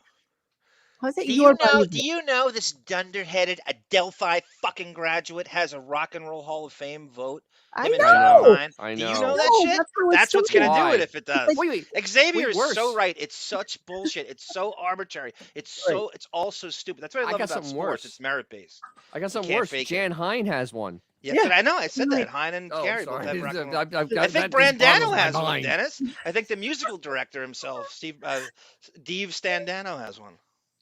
How's that Do your you body know? of Do work? you know this dunderheaded Adelphi fucking graduate has a Rock and Roll Hall of Fame vote? I Him and know. John Hine. I Do know. you know that No, shit? that's how it's That's what's gonna Why? do it if it does. Wait. Xavier is worse. so right. It's such bullshit. It's so arbitrary. It's all so stupid. That's what I I love got about something sports. worse. It's merit based. I got something can't worse. fake it. Jan Hine has one. Yeah, Yeah. I know. I said Right. that. Hine and Oh, Gary both sorry. have Rock and Roll. I've got I that think just boggles Brandano my has one, mind. Dennis. I think the musical director himself, Dave Standano, has one.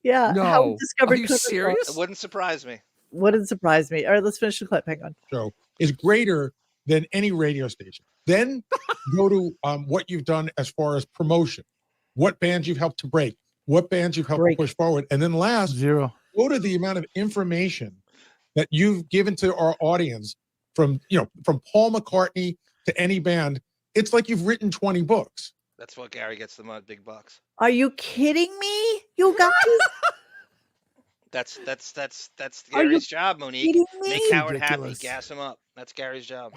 Yeah. How we No. discovered Are you Cocoa serious? It wouldn't surprise me. Wouldn't surprise me. All right, let's finish the clip. Hang on. show is greater than any radio station. Then go to what you've done as far as promotion, what bands you've helped to break, what bands you've helped Break. to push forward, and then last, Zero. go to the amount of information that you've given to our audience from Paul McCartney to any band. It's like you've written 20 books. That's what Gary gets the big bucks. Are you kidding me? You guys? That's Are you Gary's job, Monique. kidding Make me? Howard happy, Ridiculous. gas him up. That's Gary's job.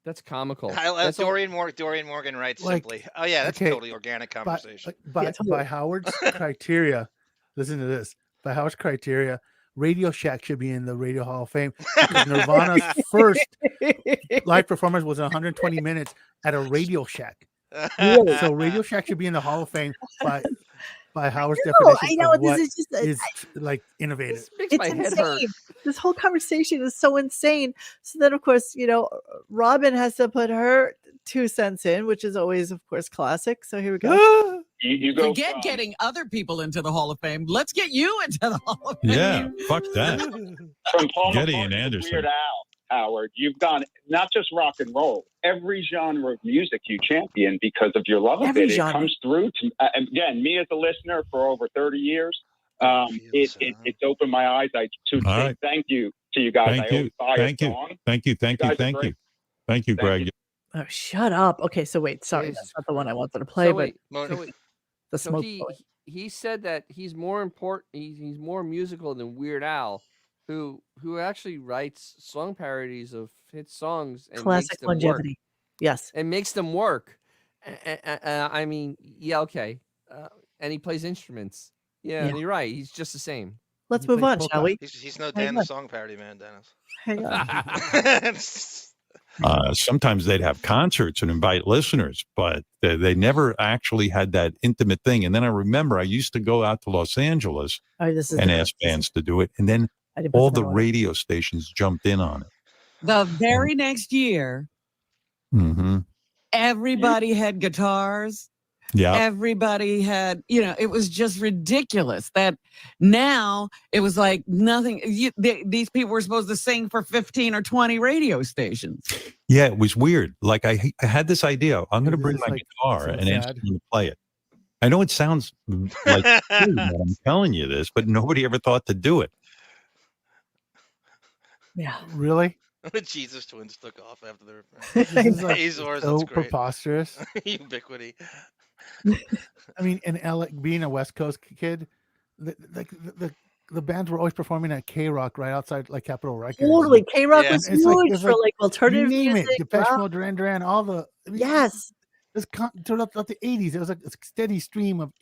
That's comical. That's Dorian Morgan writes Like, simply. Oh yeah, that's okay, a totally organic conversation. By Howard's criteria, listen to this. By Howard's criteria, Radio Shack should be in the Radio Hall of Fame because Nirvana's first live performance was 120 minutes at a Radio Shack. So Radio Shack should be in the Hall of Fame by Howard's No, definition I know of what this is just is like innovative. This makes it's my head insane. hurt. This whole conversation is so insane. So then, of course, Robin has to put her 2 cents in, which is always, of course, classic. So here we go. You go Forget from- getting other people into the Hall of Fame. Let's get you into the Hall of Fame. Yeah, fuck that. from Paul Getty McCartney and to Anderson. Weird Al. Howard. You've done not just rock and roll, every genre of music you champion because of your love of Every it. genre. It comes through to, again, me as a listener for over 30 years. It's opened my eyes. I should All say right. thank you to you guys. Thank I you. always buy Thank a you. song. Thank you. Thank you. guys are Thank you. great. Thank you, Greg. Oh, shut up. Okay, so wait, sorry, Jesus that's not the one I wanted to play, So but wait, Mo- so wait. the So smoke. he said that he's more important. He's more musical than Weird Al, who actually writes song parodies of hit songs and Classic makes them work. longevity. Yes. And makes them work. I mean, yeah, okay. And he plays instruments. Yeah, Yeah. and you're right. He's just the same. Let's You move play on, shall we? He's no Hang Dan the on. song parody man, Dennis. Hang on. Sometimes they'd have concerts and invite listeners, but they never actually had that intimate thing. And then I remember I used to go out to Los Angeles Oh, this is and different. ask bands to do it. And then I didn't put all them the in order. radio stations jumped in on it. The very next year, Mm-hmm. everybody had guitars. Yeah. Everybody had, it was just ridiculous that now it was like nothing. These people were supposed to sing for 15 or 20 radio stations. Yeah, it was weird. Like I had this idea. I'm going to This bring is my like guitar so and ask sad. them to play it. I know it sounds like crazy that I'm telling you this, but nobody ever thought to do it. Yeah. Really? Jesus Twins took off after their This is like Azores. so That's great. preposterous. Ubiquity. I mean, and LA, being a West Coast kid, the bands were always performing at K Rock right outside like Capitol Records. Totally. K Rock Yeah. was It's like- huge it's for like, like alternative You name music. it, Depeche rock. Mode, Duran Duran, all the. I mean, Yes. This throughout the 80s, it was like a steady stream of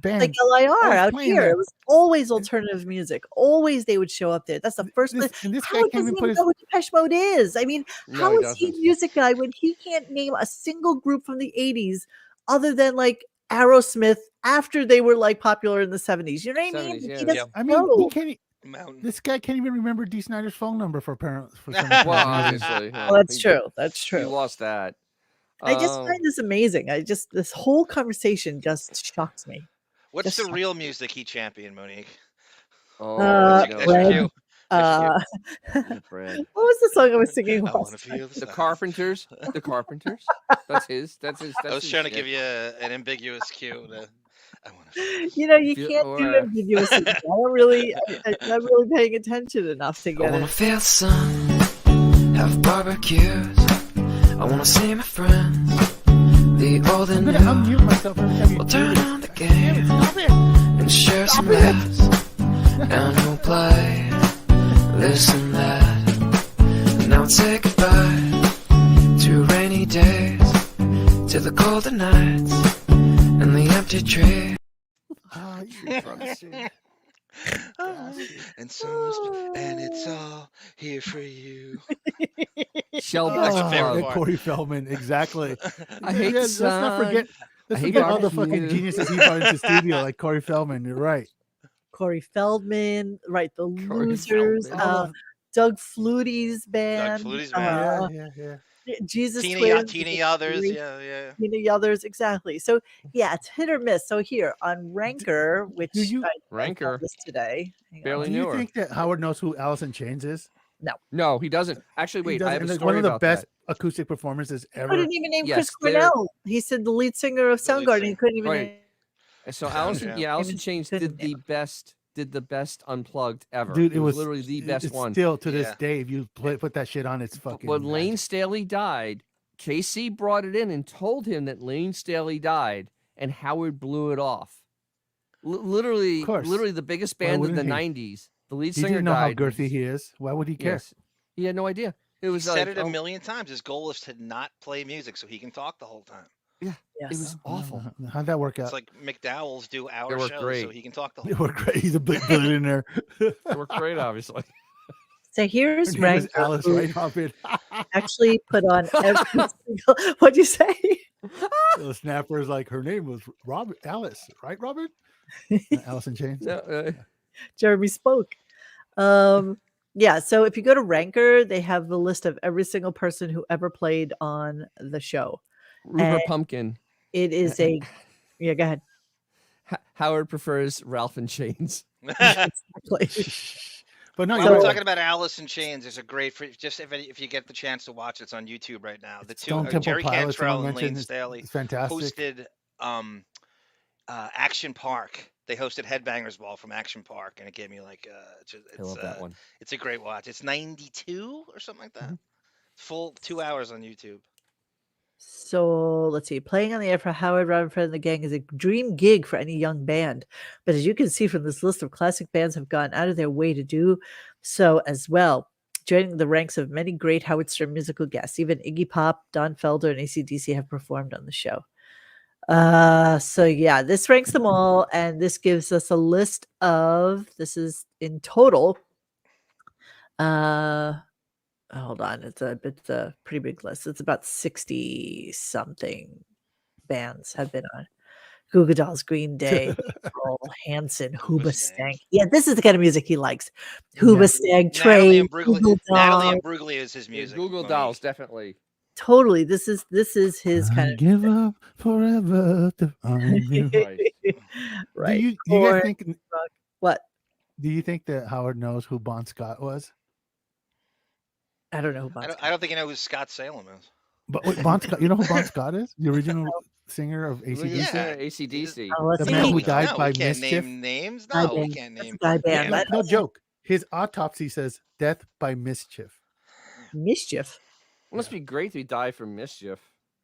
bands. Like LIR always out playing here. there. It was always alternative music. Always they would show up there. That's the first This, place. and this guy Howard can't doesn't even even put his. know who Depeche Mode is. I mean, No, how he is he a doesn't. music guy when he can't name a single group from the 80s other than like Aerosmith after they were like popular in the 70s? You know what I mean? 70s, He yeah. doesn't Yeah. I mean, know. he can't. Mountain. This guy can't even remember D. Snyder's phone number for some Well, reason. obviously. Well, that's true. That's He true. lost that. I just find this amazing. This whole conversation just shocks me. What's Just- the real music he championed, Monique? Oh, That's you your know, Red. cue. Uh, Brad. what was the song I was singing? I want last to feel time? the The sound. Carpenters. The Carpenters. That's his. That's I was his trying to shit. give you an ambiguous cue. I want to. You know, you Feel- can't do or- ambiguous. I'm really paying attention enough to I get wanna it. feel the sun, have barbecues. I wanna see my friends, the old I'm and gonna new. unmute myself every time you We'll do turn this. on the Damn it, game stop it. and share Stop some it. laughs. And we'll play this and that. Now we'll say goodbye to rainy days, to the colder nights and the empty tree. Ah, And so, and it's all here for you. Shell That's your Beck's favorite Club. part. Corey Feldman, exactly. I hate Yeah, let's not forget. Let's I hate forget all the barbecue. fucking geniuses he brought into studio, like Corey Feldman. You're right. Corey Feldman, right? The Corey Losers, Feldman. Doug Flutie's band, Flutie's band. Yeah. Jesus Teeny Twins, others. Tina Others, exactly. So yeah, it's hit or miss. So here on Ranker, which do you- I Ranker. found this today. Hang on. Barely Do knew you her. think that Howard knows who Alice in Chains is? No, he doesn't. Actually, He wait. doesn't, I have a and it's story one of the about best that. acoustic performances I ever. didn't even name Yes, Chris they're- Cornell. He said the lead singer of The lead Soundgarden. He singer. couldn't even Right. name. So Allison, Yeah. Allison Even Chains couldn't did name the best unplugged ever. Dude, it was literally the best it's one. Still to this Yeah. day, if you put that shit on, it's fucking. When Lane magic. Staley died, KC brought it in and told him that Lane Staley died, and Howard blew it off. Literally, course. the biggest Why band of the wouldn't he? '90s. The lead He singer didn't know how died. girthy he is. Why would he care? Yes, he had no idea. It He was said like, it a oh, million times. His goal is to not play music so he can talk the whole time. It Yes. was awful. How'd that work It's out? like McDowell's do our worked shows so great. he can talk the whole It time. worked great. He's a big billionaire. It worked great, obviously. So here's Her name was Ranker, Alice who Right Hobbit. actually put on every single. What'd you say? The snapper's like, her name was Alice, right, Robert? Alice in Chains. No, Jeremy spoke. Yeah, so if you go to Ranker, they have the list of every single person who ever played on the show. Rupert And- Pumpkin. It is a yeah, go ahead. Howard prefers Ralph and Chains. Exactly. But no, While you're we're right. talking about Alice in Chains, there's a great just if you get the chance to watch, it's on YouTube right now. The two Stone Temple Jerry Pilots, someone Cantrell and Lane mentioned, Staley it's fantastic. hosted Action Park. They hosted Headbangers Ball from Action Park, and it gave me like I love that one. It's a great watch. It's 92 or something like that. Mm-hmm. Full 2 hours on YouTube. So let's see. Playing on the air for Howard, Robin, Fred, and the Gang is a dream gig for any young band. But as you can see from this list of classic bands have gone out of their way to do so as well, joining the ranks of many great Howard Stern musical guests. Even Iggy Pop, Don Felder, and AC/DC have performed on the show. So yeah, this ranks them all, and this gives us a list of, this is in total. Hold on, it's a pretty big list. It's about 60 something bands have been on. Goo Goo Dolls, Green Day, Pearl, Hanson, Hoobastank. Yeah, this is the kind of music he likes. Hoobastank, Trey, Google Natalie Dolls. Imbruglia is his music. Google Monique. Dolls, definitely. Totally, this is his kind of give up forever to find you. right. Do you guys Korn, think? rock. What? Do you think that Howard knows who Bon Scott was? I don't know who Bon I Scott. don't think you know who Scott Salem is. But wait, Bon Scott, you know who Bon Scott is? The original singer of AC/DC. Yeah. AC/DC. Oh, let's The man who see. died by we can't mischief. name names. Guy No, we band. can't That's name. a guy band. No, That- no joke. His autopsy says death by mischief. Mischief. It must be great to die from mischief.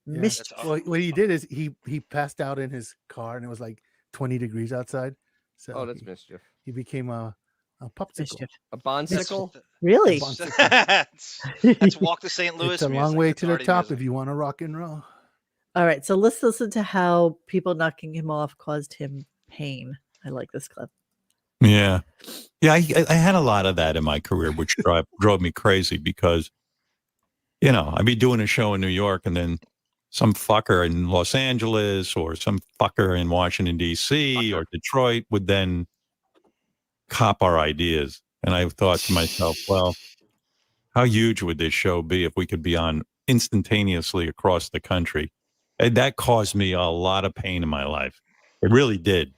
Yeah. Mischief. Well, what he did is he passed out in his car and it was like 20 degrees outside. So Oh, that's mischief. he became a popsicle. Mischief. A bonsicle? Really? That's Walk to St. Louis. It's a long music. way That's to the already top music. if you want to rock and roll. All right, so let's listen to how people knocking him off caused him pain. I like this clip. Yeah. Yeah, I had a lot of that in my career, which drove me crazy because, you know, I'd be doing a show in New York and then some fucker in Los Angeles or some fucker in Washington, D.C. or Detroit would then cop our ideas. And I thought to myself, well, how huge would this show be if we could be on instantaneously across the country? And that caused me a lot of pain in my life. It really did.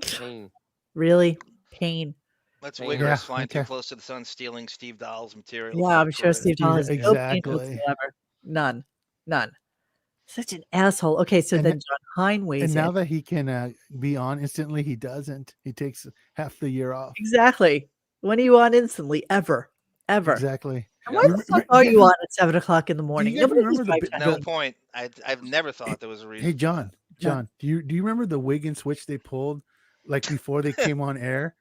Pain. Really? Pain. That's Yeah, Wigger's flying too okay. close to the sun, stealing Steve Dahl's material. Yeah, I'm sure Steve Dahl has no pain Exactly. whatsoever. None. Such an asshole. Okay, so And then John Hine weighs And now in. that he can be on instantly, he doesn't. He takes half the year off. Exactly. When are you on instantly? Ever. Exactly. And why the fuck are you on at 7 o'clock in the morning? you guys Nobody remember needs the my bit- time. No point. I've never thought there was a reason. Hey, John, do you remember the wig and switch they pulled like before they came on air?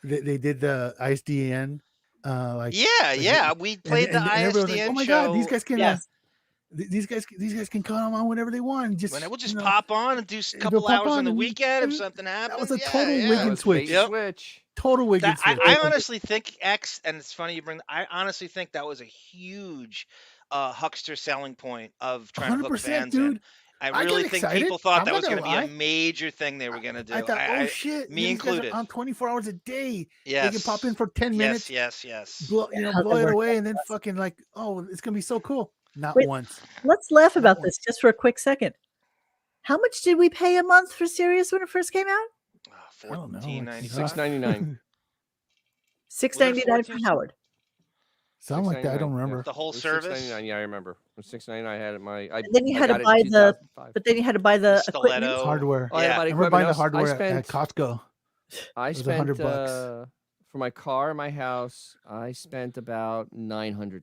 They did the ISDN. Yeah. We played the everyone was like, ISDN oh my show. God, these guys can. Yes. These guys can come on whenever they want. Just We'll just you know, pop on and do a they'll couple pop hours on on the and- weekend if and something happens. was a Yeah, total yeah. wig That and was switch. bait and switch. Total wig and switch. I honestly think X, and it's funny you bring. I honestly think that was a huge huckster selling point of trying to hook 100%, fans in. dude. I I really got think excited. people thought I'm that not was going to gonna be a lie. major thing they were going to do. I thought, oh shit, me these guys are included. on 24 hours a day. Yes. They can pop in for 10 minutes. Yes. Blow, Yeah, blow they it work away, out and then best. fucking like, oh, it's gonna be so cool. Not Wait, once. Let's laugh Not about once. this just for a quick second. How much did we pay a month for Sirius when it first came out? I don't know. $14.95. $6.99. $6.99 for 14? Howard. Something like that. I $6.99, don't yeah. remember. The whole It was service. $6.99. Yeah, I remember. It was $6.99. I had it. And then you I had to got it in buy the, 2005. but then you had to buy the equipment. Stiletto. Hardware. Oh, I had to buy I the remember equipment. buying the I was- hardware I spent, at Costco. I was spent $100. for my car, my house. I spent about $900.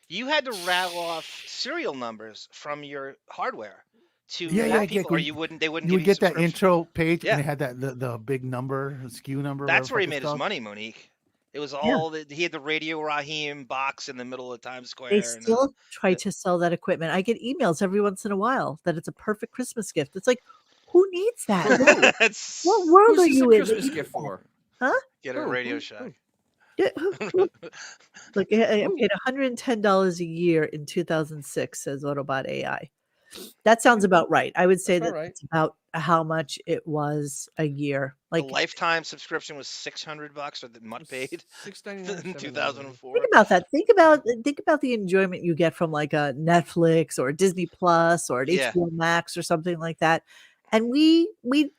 You had to rattle off serial numbers from your hardware to Yeah, people, or you wouldn't. They wouldn't. You would give get that subscription. intro page, Yeah. and it had that the big number, SKU number. That's whatever where he fuck made it's his called. money, Monique. It was all he had the Radio Raheem box in the middle of Times Square. They and still try to sell that equipment. I get emails every once in a while that it's a perfect Christmas gift. It's like, who needs that? That's What world Who's are this you a in? that Christmas you gift need that? for? Huh? get a Who? Radio Who? Shack. Yeah, Look, I paid $110 a year in 2006, says Autobot AI. That sounds about right. I would say That's that about right. it's about how much it was a year. The Like, lifetime subscription was $600, or the Mutt paid $6.99. in 2004. think about that. Think about the enjoyment you get from like a Netflix or Disney Plus or an Yeah. HBO Max or something like that. And we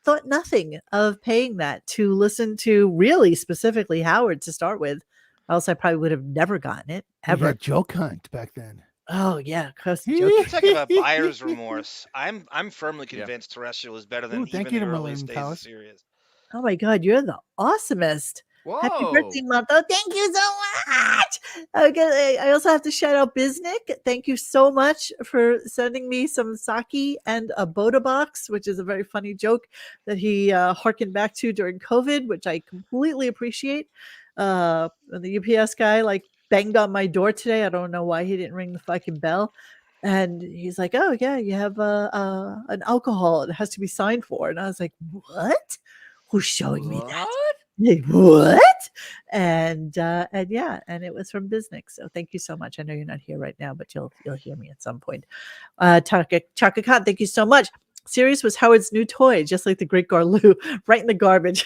thought nothing of paying that to listen to really specifically Howard to start with else I probably would have never gotten it You ever. had Joke Hunt back then. Oh yeah, cause Talk about buyer's remorse. I'm firmly convinced terrestrial is better than Ooh, thank even you the to earliest Millennium days of Palace. Sirius. Oh my God, you're the awesomest. Happy birthday, Whoa. Monto. Thank you so much. Okay, I also have to shout out Biznick. Thank you so much for sending me some sake and a Boda box, which is a very funny joke that he harkened back to during COVID, which I completely appreciate. And the UPS guy like banged on my door today. I don't know why he didn't ring the fucking bell. And he's like, "Oh yeah, you have an alcohol. It has to be signed for." And I was like, "What? Who's showing me that?" Like, what? And yeah, and it was from Biznick. So thank you so much. I know you're not here right now, but you'll hear me at some point. Chaka Khan, thank you so much. Sirius was Howard's new toy, just like the Great Garloo, right in the garbage.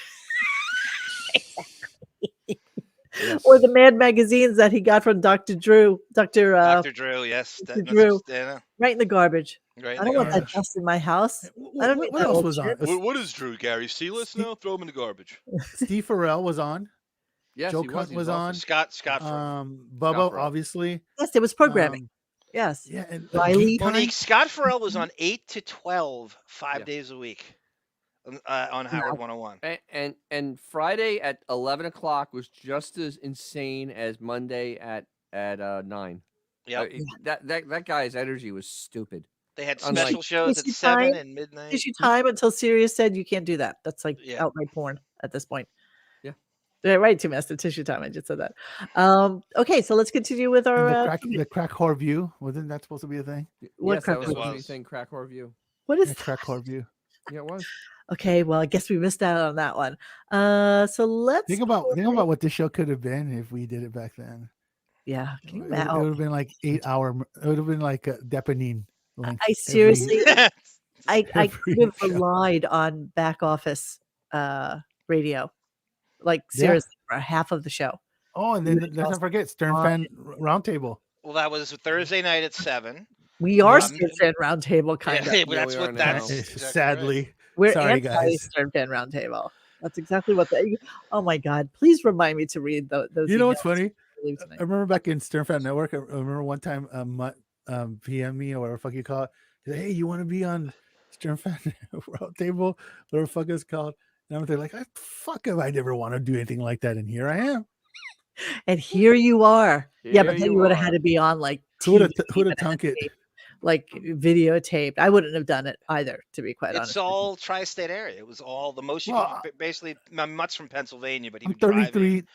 Yes. Or the Mad magazines that he got from Dr. Drew. Dr. Drew, yes. Dr. Drew, Yeah. right in the garbage. Right in I the don't want that garbage. dust in my house. I don't need What that else old was on? shit. What is Drew, Gary? Sealess now? Throw him in the garbage. Steve Farrell was on. Yes, Joe he was. Cunt He was was on. awesome. Scott Bubba, Farrell. obviously. Yes, there was programming. Yes. Yeah, and Riley. Geek Time. Monique, Scott Farrell was on 8 to 12, 5 days a week on Howard 101. And Friday at 11 o'clock was just as insane as Monday at 9. Yep. That guy's energy was stupid. They had Unlike- special shows at Tissue 7 time, and midnight. Tissue time until Sirius said you can't do that. That's like Yeah. outright porn at this point. Yeah. Yeah, right, to Master Tissue time. I just said that. Okay, so let's continue with our And the crack whore view. Wasn't that supposed to be a thing? What Yes, crack that was whore supposed to be was. a thing, Crack Horror View. what is Yeah, that? crack whore view. Yeah, it was. Okay, well, I guess we missed out on that one. So let's Think about what this show could have been if we did it back then. yeah. Can you It imagine? would have been like 8 hour. It would have been like a Deppening. Like I seriously, I every could have show. relied on back office radio, like Yeah. seriously, for half of the show. Oh, and then let's not forget Stern Fan Roundtable. Well, that was Thursday night at 7. We are Yeah. Stern Fan Roundtable, kind of. Yeah, but Yeah, that's we are what now. that's exactly Sadly, right. We're sorry, anti guys. Stern Fan Roundtable. That's exactly what they. Oh my God! Please remind me to read those. You know what's emails funny? I leave tonight. I remember back in Stern Fan Network. I remember one time PM me or whatever the fuck you call it. He's like, hey, you want to be on Stern Fan Roundtable? Whatever the fuck it's called. And I'm there like, fuck if I never want to do anything like that. And here I am. And here you are. Yeah, but Here then you you would have are. had to be on like Who would TV have thunk it? like videotaped. I wouldn't have done it either, to be quite honest. It's all tri-state area. It was all the most. Well, Basically, Mutt's from Pennsylvania, but he I'm would drive in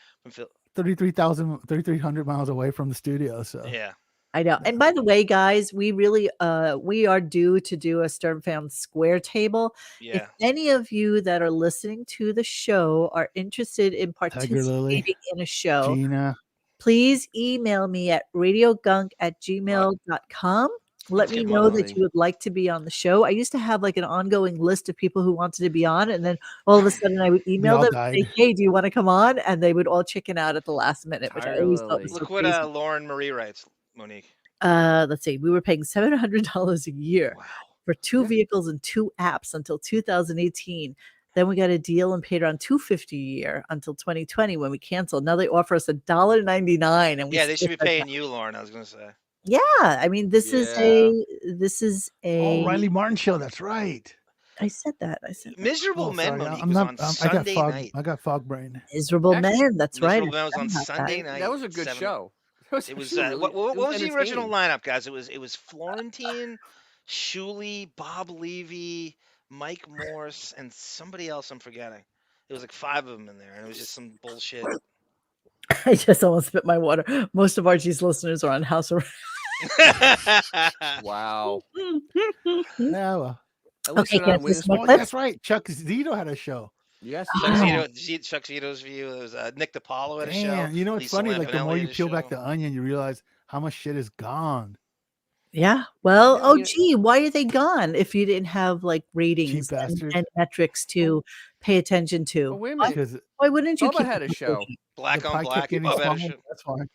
33 from 3,300 miles away from the studio. So Yeah. I know. And by the way, guys, we really we are due to do a Stern Fan Square table. Yeah. If any of you that are listening to the show are interested in Tiger Lily, participating in a show, Gina. please email me at radiogunk@gmail.com. Let me Give know them that money. you would like to be on the show. I used to have like an ongoing list of people who wanted to be on, and then all of a sudden I would email all them and say, died. hey, do you want to come on? And they would all chicken out at the last minute, which I always thought was so Look what crazy. Lauren Marie writes, Monique. Let's see, we were paying $700 a year for 2 vehicles and 2 apps until 2018. Then we got a deal and paid around $250 a year until 2020 when we canceled. Now they offer us $1.99, and we Yeah, they should be stick with paying that. you, Lauren. I was gonna say. Yeah, I mean this is a Oh, Riley Martin show. That's right. I said that. I said that. Miserable Oh, Men, sorry, Monique, I'm was not. on I got Sunday fog. night. I got fog brain. Miserable Man. That's right. Miserable Men was I on forgot about Sunday that. night. That was a good 7. show. It was what was the original lineup, guys? It was Florentine, Shuley, Bob Levy, Mike Morse, and somebody else I'm forgetting. It was like 5 of them in there, and it was just some bullshit. I just almost spit my water. Most of Archie's listeners are on house arrest. Wow. Yeah, well. At least Okay, they're not can I in play Williams- some more Oh, clips? that's right. Chuck Zito had a show. Yes. Chuck Zito's View. There was Nick DiPaolo at a show. Damn, you know what's Lisa funny? Like the more Lampanelli you at a peel back show. the onion, you realize how much shit is gone. Yeah. Well, Yeah, oh you know- gee, why are they gone if you didn't have like ratings bastards. and metrics to pay attention to? Well, wait a Why, minute. Because why wouldn't you Bubba keep had a it show. Black the on pie Black. kept getting Bob had a smaller. show. That's fine.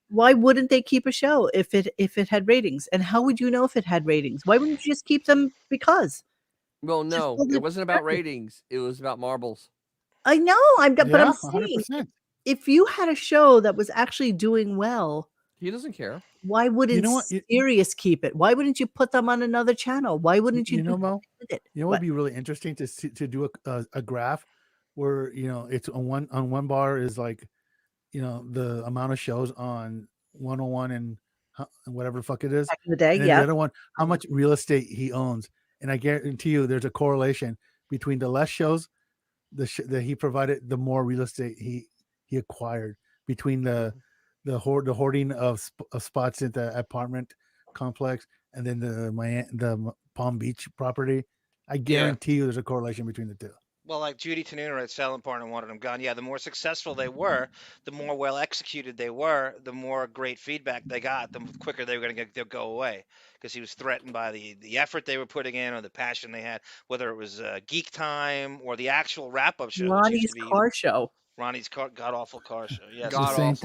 Why wouldn't they keep a show if it had ratings? And how would you know if it had ratings? Why wouldn't you just keep them because? Well, no, wasn't it wasn't about perfect. ratings. It was about marbles. I know, but Yeah, I'm saying 100%. if you had a show that was actually doing well, He doesn't care. why wouldn't know what? Sirius keep it? Why wouldn't you put them on another channel? Why wouldn't you, You know, do Mo? something with it? You know what would be really interesting to see, to do a graph where it's on one bar is like the amount of shows on 101 and whatever the fuck it is, Back in the day, and then yeah. the other one how much real estate he owns, and I guarantee you there's a correlation between the less shows that he provided, the more real estate he acquired, between the hoarding of spots at the apartment complex and then the Palm Beach property. I guarantee you there's a correlation between the two. Well, like Judy Tenuta at Silent Partner wanted them gone. Yeah, the more successful they were, the more well executed they were, the more great feedback they got, the quicker they were going to go away, because he was threatened by the effort they were putting in or the passion they had, whether it was Geek Time or the actual wrap-up show. Ronnie's car show. Ronnie's god-awful car show. Yes. This ain't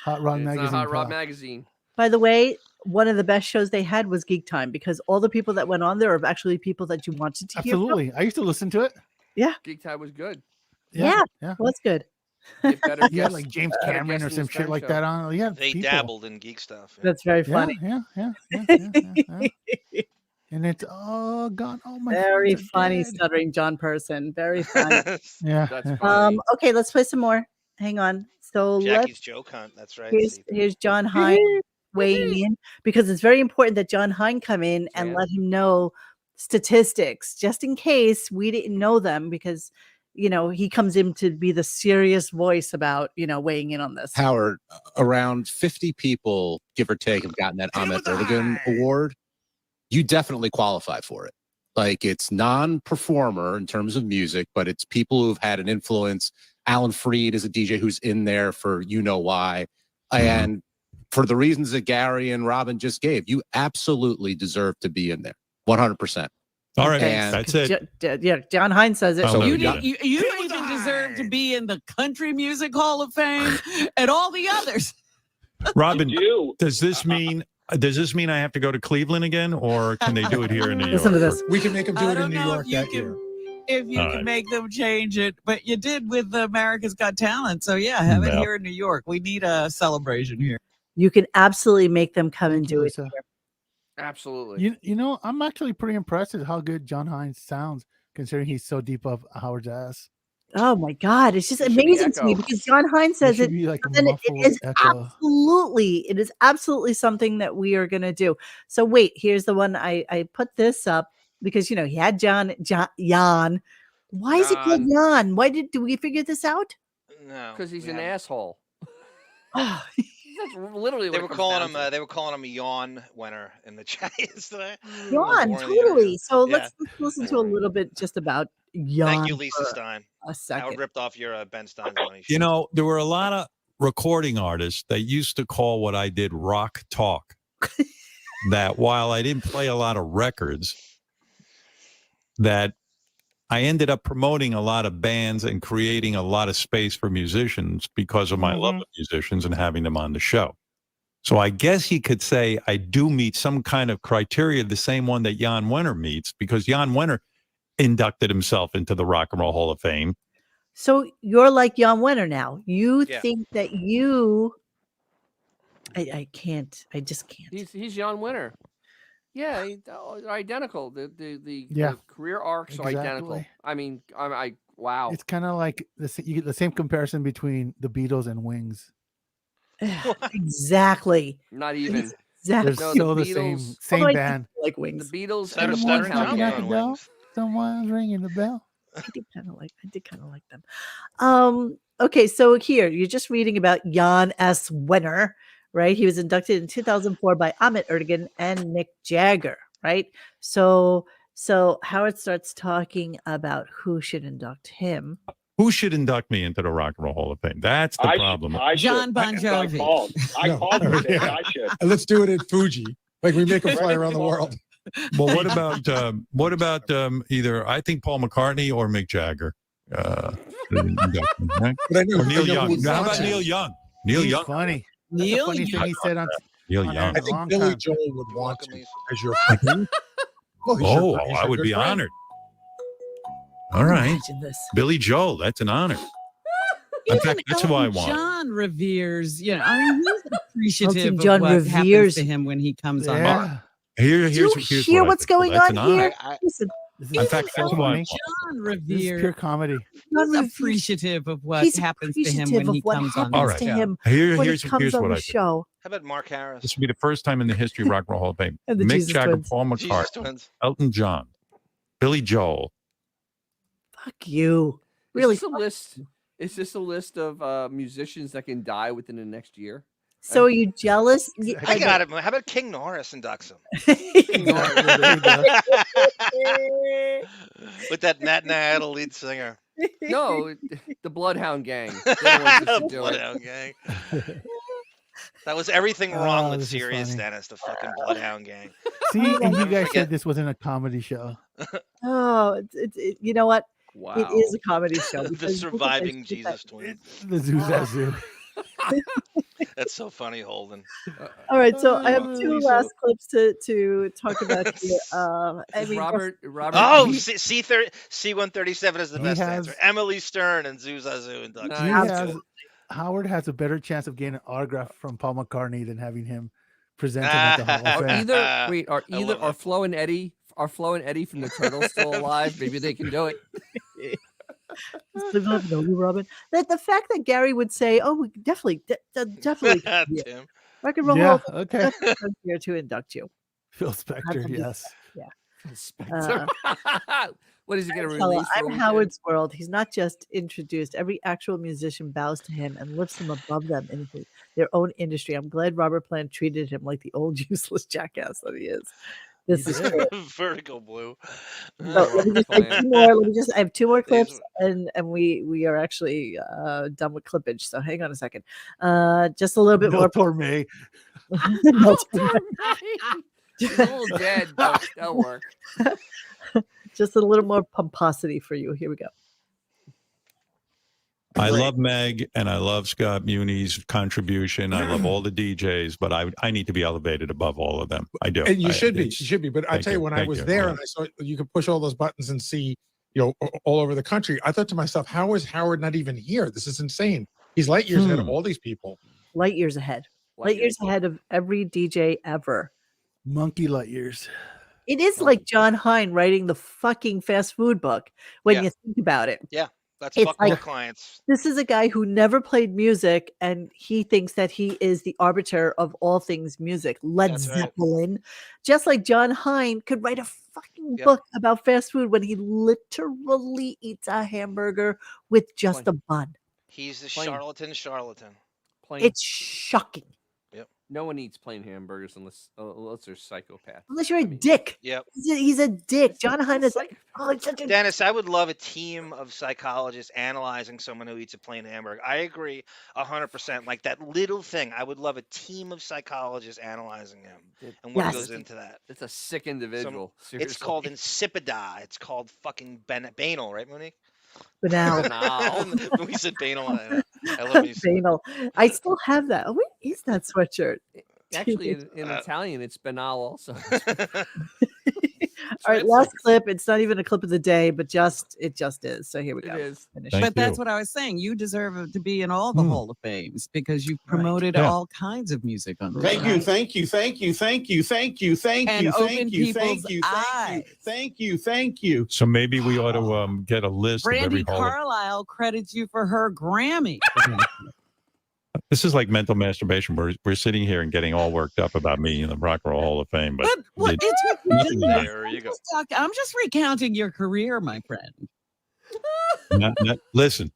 Hot Rod It's Magazine. not Hot Rod pal. Magazine. By the way, one of the best shows they had was Geek Time, because all the people that went on there are actually people that you wanted to hear from. Absolutely. I used to listen to it. Yeah. Geek Time was good. Yeah. Well, that's good. Get better You had guests- like James better Cameron or guests in some this shit time like show. that on. Yeah, They people. dabbled in geek stuff. That's very Yeah, funny. Yeah. And it's gone. Oh my. Very friends are funny, dead. stuttering John Person. Very funny. Yeah. That's yeah. funny. Okay, let's play some more. Hang on. So Jackie's joke hunt. That's right. here's John Hine weighing in, because it's very important that John Hine come in and let him know statistics, just in case we didn't know them, because he comes in to be the serious voice about weighing in on this. Howard, around 50 people, give or take, have gotten that Ahmet Erdogan Award. You definitely qualify for it. Like, it's non-performer in terms of music, but it's people who've had an influence. Alan Freed is a DJ who's in there for you know why. And for the reasons that Gary and Robin just gave, you absolutely deserve to be in there. 100%. All right, And that's it. Yeah, John Hine says it. I'll never You get you even deserve to be in the Country Music Hall of Fame and all the others. Robin, does this mean I have to go to Cleveland again, or can they do it here in New York? Listen to this. We can make them do I it in don't New know York if you that can- year. If you All can right. make them change it, but you did with America's Got Talent. So yeah, have it Yeah. here in New York. We need a celebration here. You can absolutely make them come and do it. Lisa. here. Absolutely. I'm actually pretty impressed at how good John Hines sounds, considering he's so deep up Howard's ass. Oh my God, it's just It should be amazing to me, echo. because John Hine says should it. be like a but then it muffled is echo. absolutely something that we are gonna do. So wait, here's the one I put this up because he had Jan. Why is he called Jan? Why do we figure this out? No, Because he's we an haven't. asshole. That's literally They what were it comes calling down him. to. They were calling him a yawn winner in the chat yesterday. Yawn, Boring totally. So Yeah. let's listen to a little bit just about Yawn. Thank you, Lisa for Stein. A Howard second. ripped off your Ben Stein's money. There were a lot of recording artists that used to call what I did rock talk. That while I didn't play a lot of records, that I ended up promoting a lot of bands and creating a lot of space for musicians because of my love of musicians and having them on the show. So I guess you could say I do meet some kind of criteria, the same one that Jan Wenner meets, because Jan Wenner inducted himself into the Rock and Roll Hall of Fame. So you're like Jan Wenner now. You Yeah. think that you I can't. I just can't. He's Jan Winter. Yeah, they're identical. The Yeah. career arcs are identical. Exactly. I mean, wow. It's kind of like you get the same comparison between the Beatles and Wings. Exactly. Not even. They're Exactly. No, still the the same Beatles- same Although I band. do like The Wings. Beatles Stutter, and the stutter, Someone's stutter, knocking Motown at stutter. the band. bell. Someone's ringing the bell. I did kind of like them. Okay, so here you're just reading about Jan S. Wenner, right? He was inducted in 2004 by Ahmet Erdogan and Mick Jagger, right? So Howard starts talking about who should induct him. Who should induct me into the Rock and Roll Hall of Fame? That's the problem. I should. John Bon Jovi. I No. called you today. Yeah. I should. And let's do it at Fuji. Like, we make them fly around the world. Well, what about either I think Paul McCartney or Mick Jagger? Should induct me, right? But I know, Or Neil I know who Young. would How want about to. Neil Young? Neil He's Young. funny. That's the Neil funny thing he said on Neil on Young. I think long Billy time. Joel would want welcome, to Lisa. as your friend. Well, he's your- Oh, he's I your would good be friend. honored. All right. Imagine this. Billy Joel, that's an honor. In Even fact, that's who I Elton want. John reveres, I mean, he's appreciative Elton John of what happens reveres. to him when he comes on. Yeah. Here's You here's hear what I what's think. Well, going that's on an here? honor. Listen, This In is fact, so that's who I funny. want. John This is Revere, pure comedy. John he's Revere- appreciative of what he's happens to him appreciative when he of what comes on. happens All the right. to show. him Here's when he comes here's on what the I think. show. How about Mark Harris? This will be the first time in the history of Rock and Roll Hall of Fame. And the Mick Jesus Jagger, Twins. Paul Jesus McCartney, Twins. Elton John, Billy Joel. Fuck you. Really? Is this a list? Is this a list of musicians that can die within the next year? So are you jealous? I got it. How about King Norris inducts him? With that Matt Idol lead singer. No, the Bloodhound Gang. They're the ones that should do it. Bloodhound Gang. That was everything wrong with this is Serious funny. Dennis, the fucking Bloodhound Gang. See, and you Never guys forget. said this wasn't a comedy show. Oh, you know what? Wow. It is a comedy show. The because surviving look at that- Jesus twins. The Zoo. That's so funny, Holden. All right, so I have Oh, two Lisa. last clips to talk about here. I Is mean, Robert. Oh, C137 is the He best has- answer. Emily Stern and Zuzazu inducts. Nice. He Absolutely. has, Howard has a better chance of getting an autograph from Paul McCartney than having him present him at the Hall of Are Fame. either wait? Are I either love are that. Flo and Eddie? Are Flo and Eddie from the Turtles still alive? Maybe they can do it. Robin. The fact that Gary would say, "Oh, we definitely." Yeah. Tim. Rock and Roll Yeah, Hall of okay. Fame definitely comes here to induct you. Phil Spector, Absolutely. yes. Spencer. What is he going to Tell her, release? for a I'm weekend? Howard's World. He's not just introduced. Every actual musician bows to him and lifts him above them in their own industry. I'm glad Robert Plant treated him like the old useless jackass that he is. This is true. Vertigo Blue. So let me just Plant. say two more. I have two more These clips, and we are actually done with clippage. So hang on a second. Just a little bit No more. Torme. No, He's a little dead, but that'll work. just a little more pomposity for you. Here we go. I love Meg and I love Scott Muni's contribution. I love all the DJs, but I need to be elevated above all of them. I do. And you should be. You it's- should be. But I thank tell you, you, when I thank was you. there Yeah. and I saw you could push all those buttons and see, all over the country, I thought to myself, how is Howard not even here? This is insane. He's light years ahead of all these people. Light years ahead. Light years ahead of every DJ ever. Monkey light years. It is like John Hine writing the fucking fast food book when Yeah. you think about it. Yeah, that's It's fuck all like- clients. This is a guy who never played music and he thinks that he is the arbiter of all things music. Led That's right. Zeppelin. Just like John Hine could write a fucking Yep. book about fast food when he literally eats a hamburger with just a bun. He's the Plain. charlatan. Plain. It's shocking. No one eats plain hamburgers unless they're psychopaths. Unless you're a I mean, dick. Yep. He's a dick. John Hine is Psych- oh, he's such a Dennis, I would love a team of psychologists analyzing someone who eats a plain hamburger. I agree 100%. Like that little thing, I would love a team of psychologists analyzing him and what Yes. goes into that. It's a sick individual. It's called insipida. It's called fucking banal, right, Monique? banal. When we said banal, I love when you said Banal. I still have that. Oh, where is that sweatshirt? Actually, in Italian, it's banal also. All right, last clip. It's not even a clip of the day, but it just is. So here we It go. is. Finish. Thank But that's you. what I was saying. You deserve to be in all the Hall of Fames because you promoted Yeah. all kinds of music on Thank you, thank you, thank you, thank you, thank you, thank And you, open thank you, thank people's you, eyes. thank you, thank you. So maybe we ought to get a list of Brandy every Hall of Carlisle credits you for her Grammy. This is like mental masturbation. We're sitting here and getting all worked up about me in the Rock and Roll Hall of Fame, but But what, it- it's what you nothing do. about- There you go. I'm just recounting your career, my friend. listen,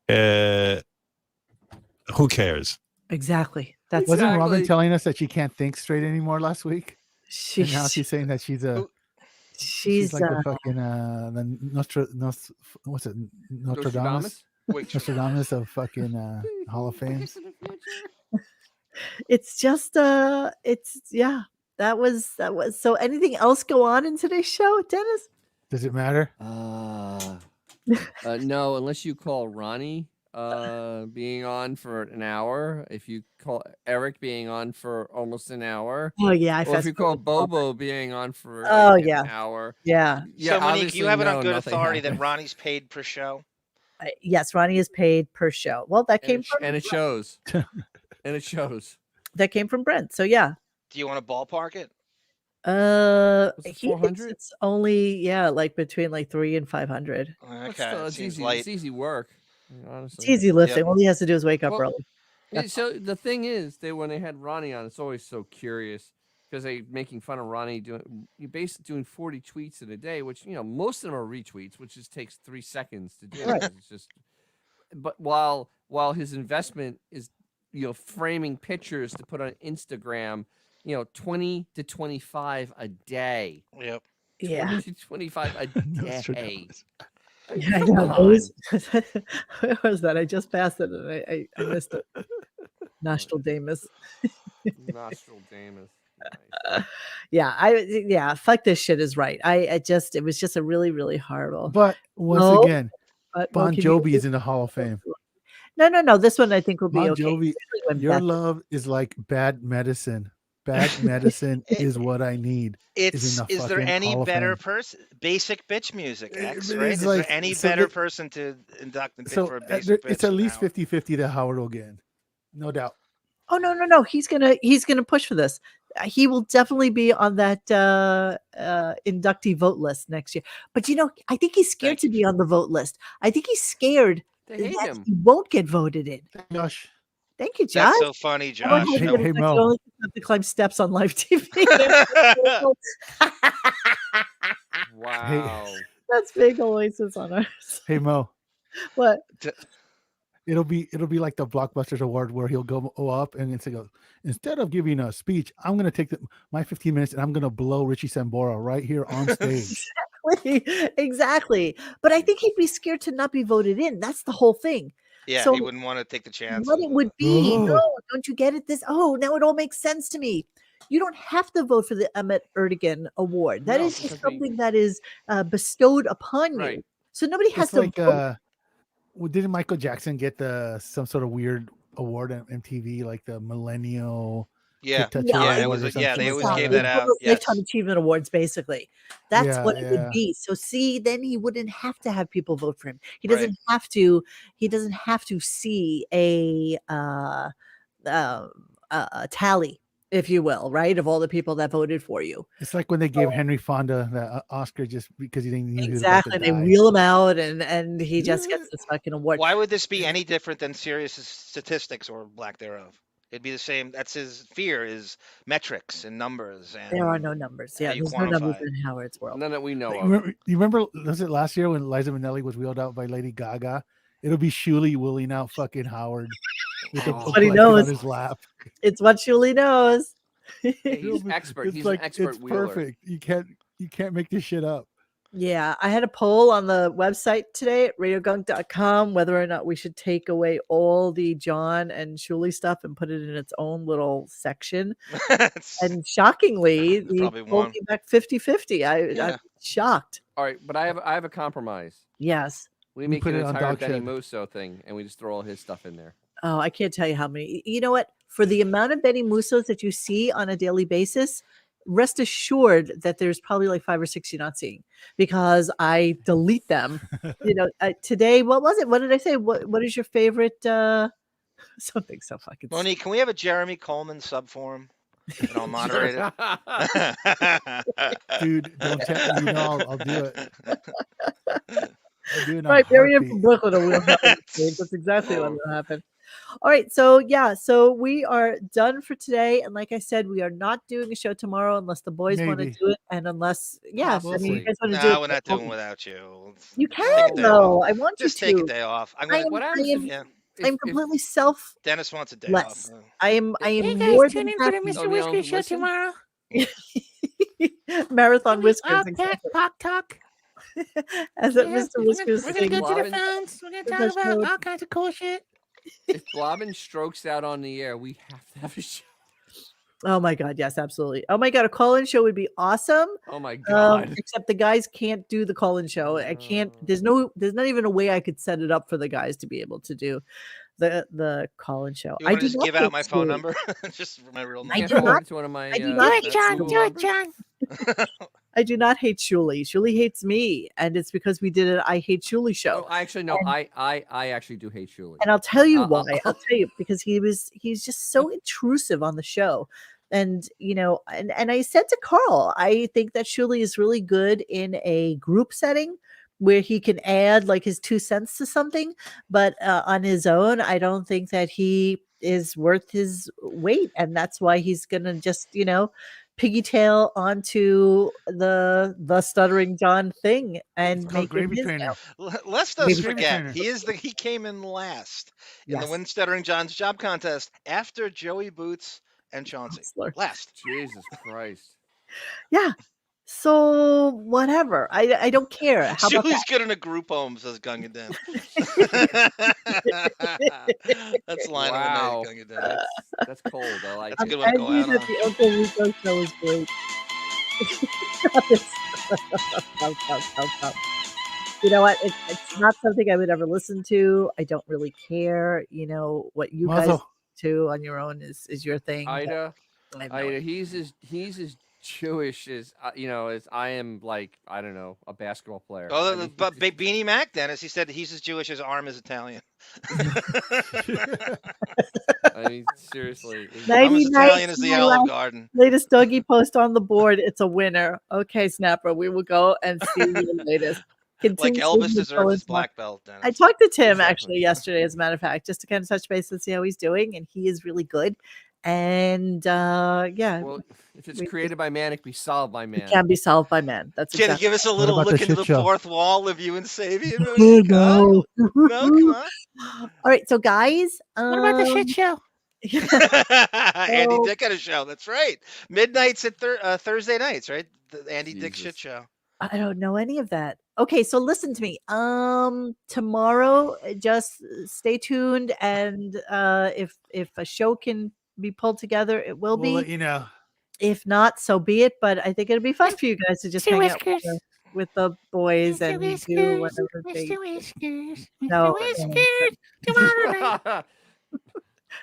who cares? Exactly. That's Wasn't Robin Exactly. telling us that she can't think straight anymore last week? And now she's she's saying that she's she's like the fucking what's it Nostradamus? Wait, Nostradamus of fucking Hall of Fames. it's just it's yeah. That was so. Anything else go on in today's show, Dennis? Does it matter? No, unless you call Ronnie being on for an hour. If you call Eric being on for almost an hour. Oh yeah, I Or if you fast call forwarded. Bobo being on for Oh, an yeah. hour. Yeah. Yeah, so Monique, obviously, you have it on no, good nothing authority that happened. Ronnie's paid per show. Yes, Ronnie is paid per show. Well, that came from and it shows. And it shows. That came from Brent. So yeah. Do you want to ballpark it? He thinks it's only like between like 300 and 500. Okay, It's easy. It's easy work. Honestly, It's easy lifting. All he has to do is wake up early. So the thing is, when they had Ronnie on, it's always so curious because they making fun of Ronnie doing 40 tweets in a day, which most of them are retweets, which just takes 3 seconds to do. Right. It's just, but while his investment is framing pictures to put on Instagram, 20 to 25 a day. Yep. 20 to 25 a day. Yeah, I know. Where was that? I just passed it and I missed it. Nostradamus. Nostradamus. Nice. Fuck this shit is right. It was just a really, really horrible. But once again, Bon Jovi is in the Hall of Fame. No. This one I think will be Bon okay. Jovi, your love is like bad medicine. Bad medicine is what I need. Is there any better person? Basic bitch music, X, right? Is there any better person to induct and pick for a basic bitch? It's at least 50-50 that Howard will get. No doubt. Oh no. He's gonna push for this. He will definitely be on that inductee vote list next year. But I think he's scared to be on the vote list. I think he's scared that he won't get voted in. Josh. Thank you, Josh. That's so funny, Josh. Hey, Mo. You only have to climb steps on live TV. Wow. That's big Oasis on ours. Hey, Mo. What? It'll be like the Blockbusters Award where he'll go up and say, instead of giving a speech, I'm going to take my 15 minutes and I'm going to blow Richie Sambora right here on stage. Exactly. But I think he'd be scared to not be voted in. That's the whole thing. Yeah, so he wouldn't want to take the chance. What it would be? No, don't you get it? Now it all makes sense to me. You don't have to vote for the Emmett Erdogan Award. That is just something that is bestowed upon you. So nobody has to vote. Didn't Michael Jackson get some sort of weird award on MTV, like the Millennial? They always gave that out. Lifetime Achievement Awards, basically. That's what it would be. So see, then he wouldn't have to have people vote for him. He doesn't have to. He doesn't have to see a tally, if you will, right, of all the people that voted for you. It's like when they gave Henry Fonda the Oscar just because he didn't knew exactly. They wheel him out, and he just gets this fucking award. Why would this be any different than Sirius Statistics or lack thereof? It'd be the same. That's his fear: is metrics and numbers. And there are no numbers. Yeah, there's no numbers in Howard's world. None that we know of. You remember? Was it last year when Liza Minnelli was wheeled out by Lady Gaga? It'll be Shuli wheeling out fucking Howard with what he knows on his lap. It's what Shuli knows. He's expert. He's an expert it's wheeler. Perfect. You can't make this shit up. Yeah, I had a poll on the website today at RadioGunk.com whether or not we should take away all the John and Shuli stuff and put it in its own little section. And shockingly, the poll came back 50-50. I'm shocked. All right, but I have a compromise. Yes. We make an entire Benny Musso thing, and we just throw all his stuff in there. Oh, I can't tell you how many. You know what? For the amount of Benny Mussos that you see on a daily basis, rest assured that there's probably like 5 or 6 you're not seeing because I delete them. Today, what was it? What did I say? What is your favorite? Something so fucking. Monique, can we have a Jeremy Coleman subforum? And I'll moderate it. Dude, don't tell me. I'll do it. I'll do it right, Miriam from Brooklyn. That's exactly what will happen. All right, so we are done for today, and like I said, we are not doing a show tomorrow unless the boys want to do it, and unless you guys want to do it. No, we're not doing it without you. You can though. I want just you to take a day off. I'm completely Dennis wants a day off. off. I am Hey guys, more tune than in for the happy. Mr. Whiskey show tomorrow. Marathon Whiskers. Talk talk. As Mr. Whiskers. We're gonna go to the phones. We're gonna talk about all kinds of cool shit. If Blobbin strokes out on the air, we have to have a show. Oh my God, yes, absolutely. Oh my God, a call-in show would be awesome. Oh my God. Except the guys can't do the call-in show. I can't. There's not even a way I could set it up for the guys to be able to do the call-in show. I do just give out my phone number, just for my real number. I do not. To one of my, do it, John. Do it, John. I do not hate Shuli. Shuli hates me, and it's because we did an I Hate Shuli show. No, I actually no, I actually do hate Shuli. And I'll tell you Uh, why. I'll tell you because he's just so intrusive on the show. And and I said to Carl, I think that Shuli is really good in a group setting where he can add like his 2 cents to something, but on his own, I don't think that he is worth his weight, and that's why he's gonna just piggytail onto the Stuttering John thing and called make it Gravy his Trainer. now. Lest us Maybe forget, he came in last in the Yes. Win Stuttering John's job contest after Joey Boots and Chauncey. Counselor. Last. Jesus Christ. Yeah. So whatever. I don't care. How about Julie's that? good in a group home, says Gunga Den. That's line Wow. of the night, Gunga Den. That's cold. I like That's a it. good one to go I out knew that on. the Uncle Rico show was great. Stop. You know what? It's not something I would ever listen to. I don't really care. What you guys Muzzle. do on your own is your thing. but Ida, I have no Ida, idea. he's as Jewish as as I am. Like I don't know, a basketball player. Oh, I mean, but Beanie Mac, Dennis, he said he's as Jewish as Arm is Italian. I mean, seriously. I'm as 99 Italian as is the my Olive last- Garden. Latest doggy post on the board. It's a winner. Okay, Snapper, we will go and see your latest. Like Continue Elvis with deserves his Cohen's black belt, I Dennis. talked to Tim Exactly. actually yesterday, as a matter of fact, just to kind of touch base and see how he's doing, and he is really good. And yeah, Well, if it's we- created by man, it can be solved by it man. can be solved by man. That's Can you exactly. give us a little about look the into shit the show? fourth wall of you and Sabian? Oh, no. No, come on. All right, so guys, What about the shit show? Andy So- Dick had a show. That's right. Midnights at Thursday nights, right? The Andy Dick Jesus. shit show. I don't know any of that. Okay, so listen to me. Tomorrow, just stay tuned, and if a show can be pulled together, it will We'll be. let you know. If not, so be it. But I think it'll be fun for you guys to just Mr. hang out Whiskers. with the boys Mr. and do Whiskers. whatever they. Mr. Whiskers. No, Mr. Whiskers. Tomorrow night.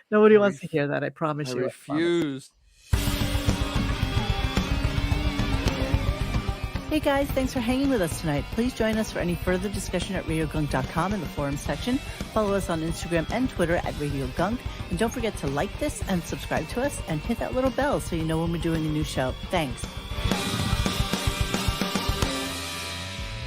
Nobody I wants to hear that. I promise I you. I promise. refuse. Hey guys, thanks for hanging with us tonight. Please join us for any further discussion at RadioGunk.com in the forum section. Follow us on Instagram and Twitter at RadioGunk. And don't forget to like this and subscribe to us and hit that little bell so you know when we're doing a new show. Thanks.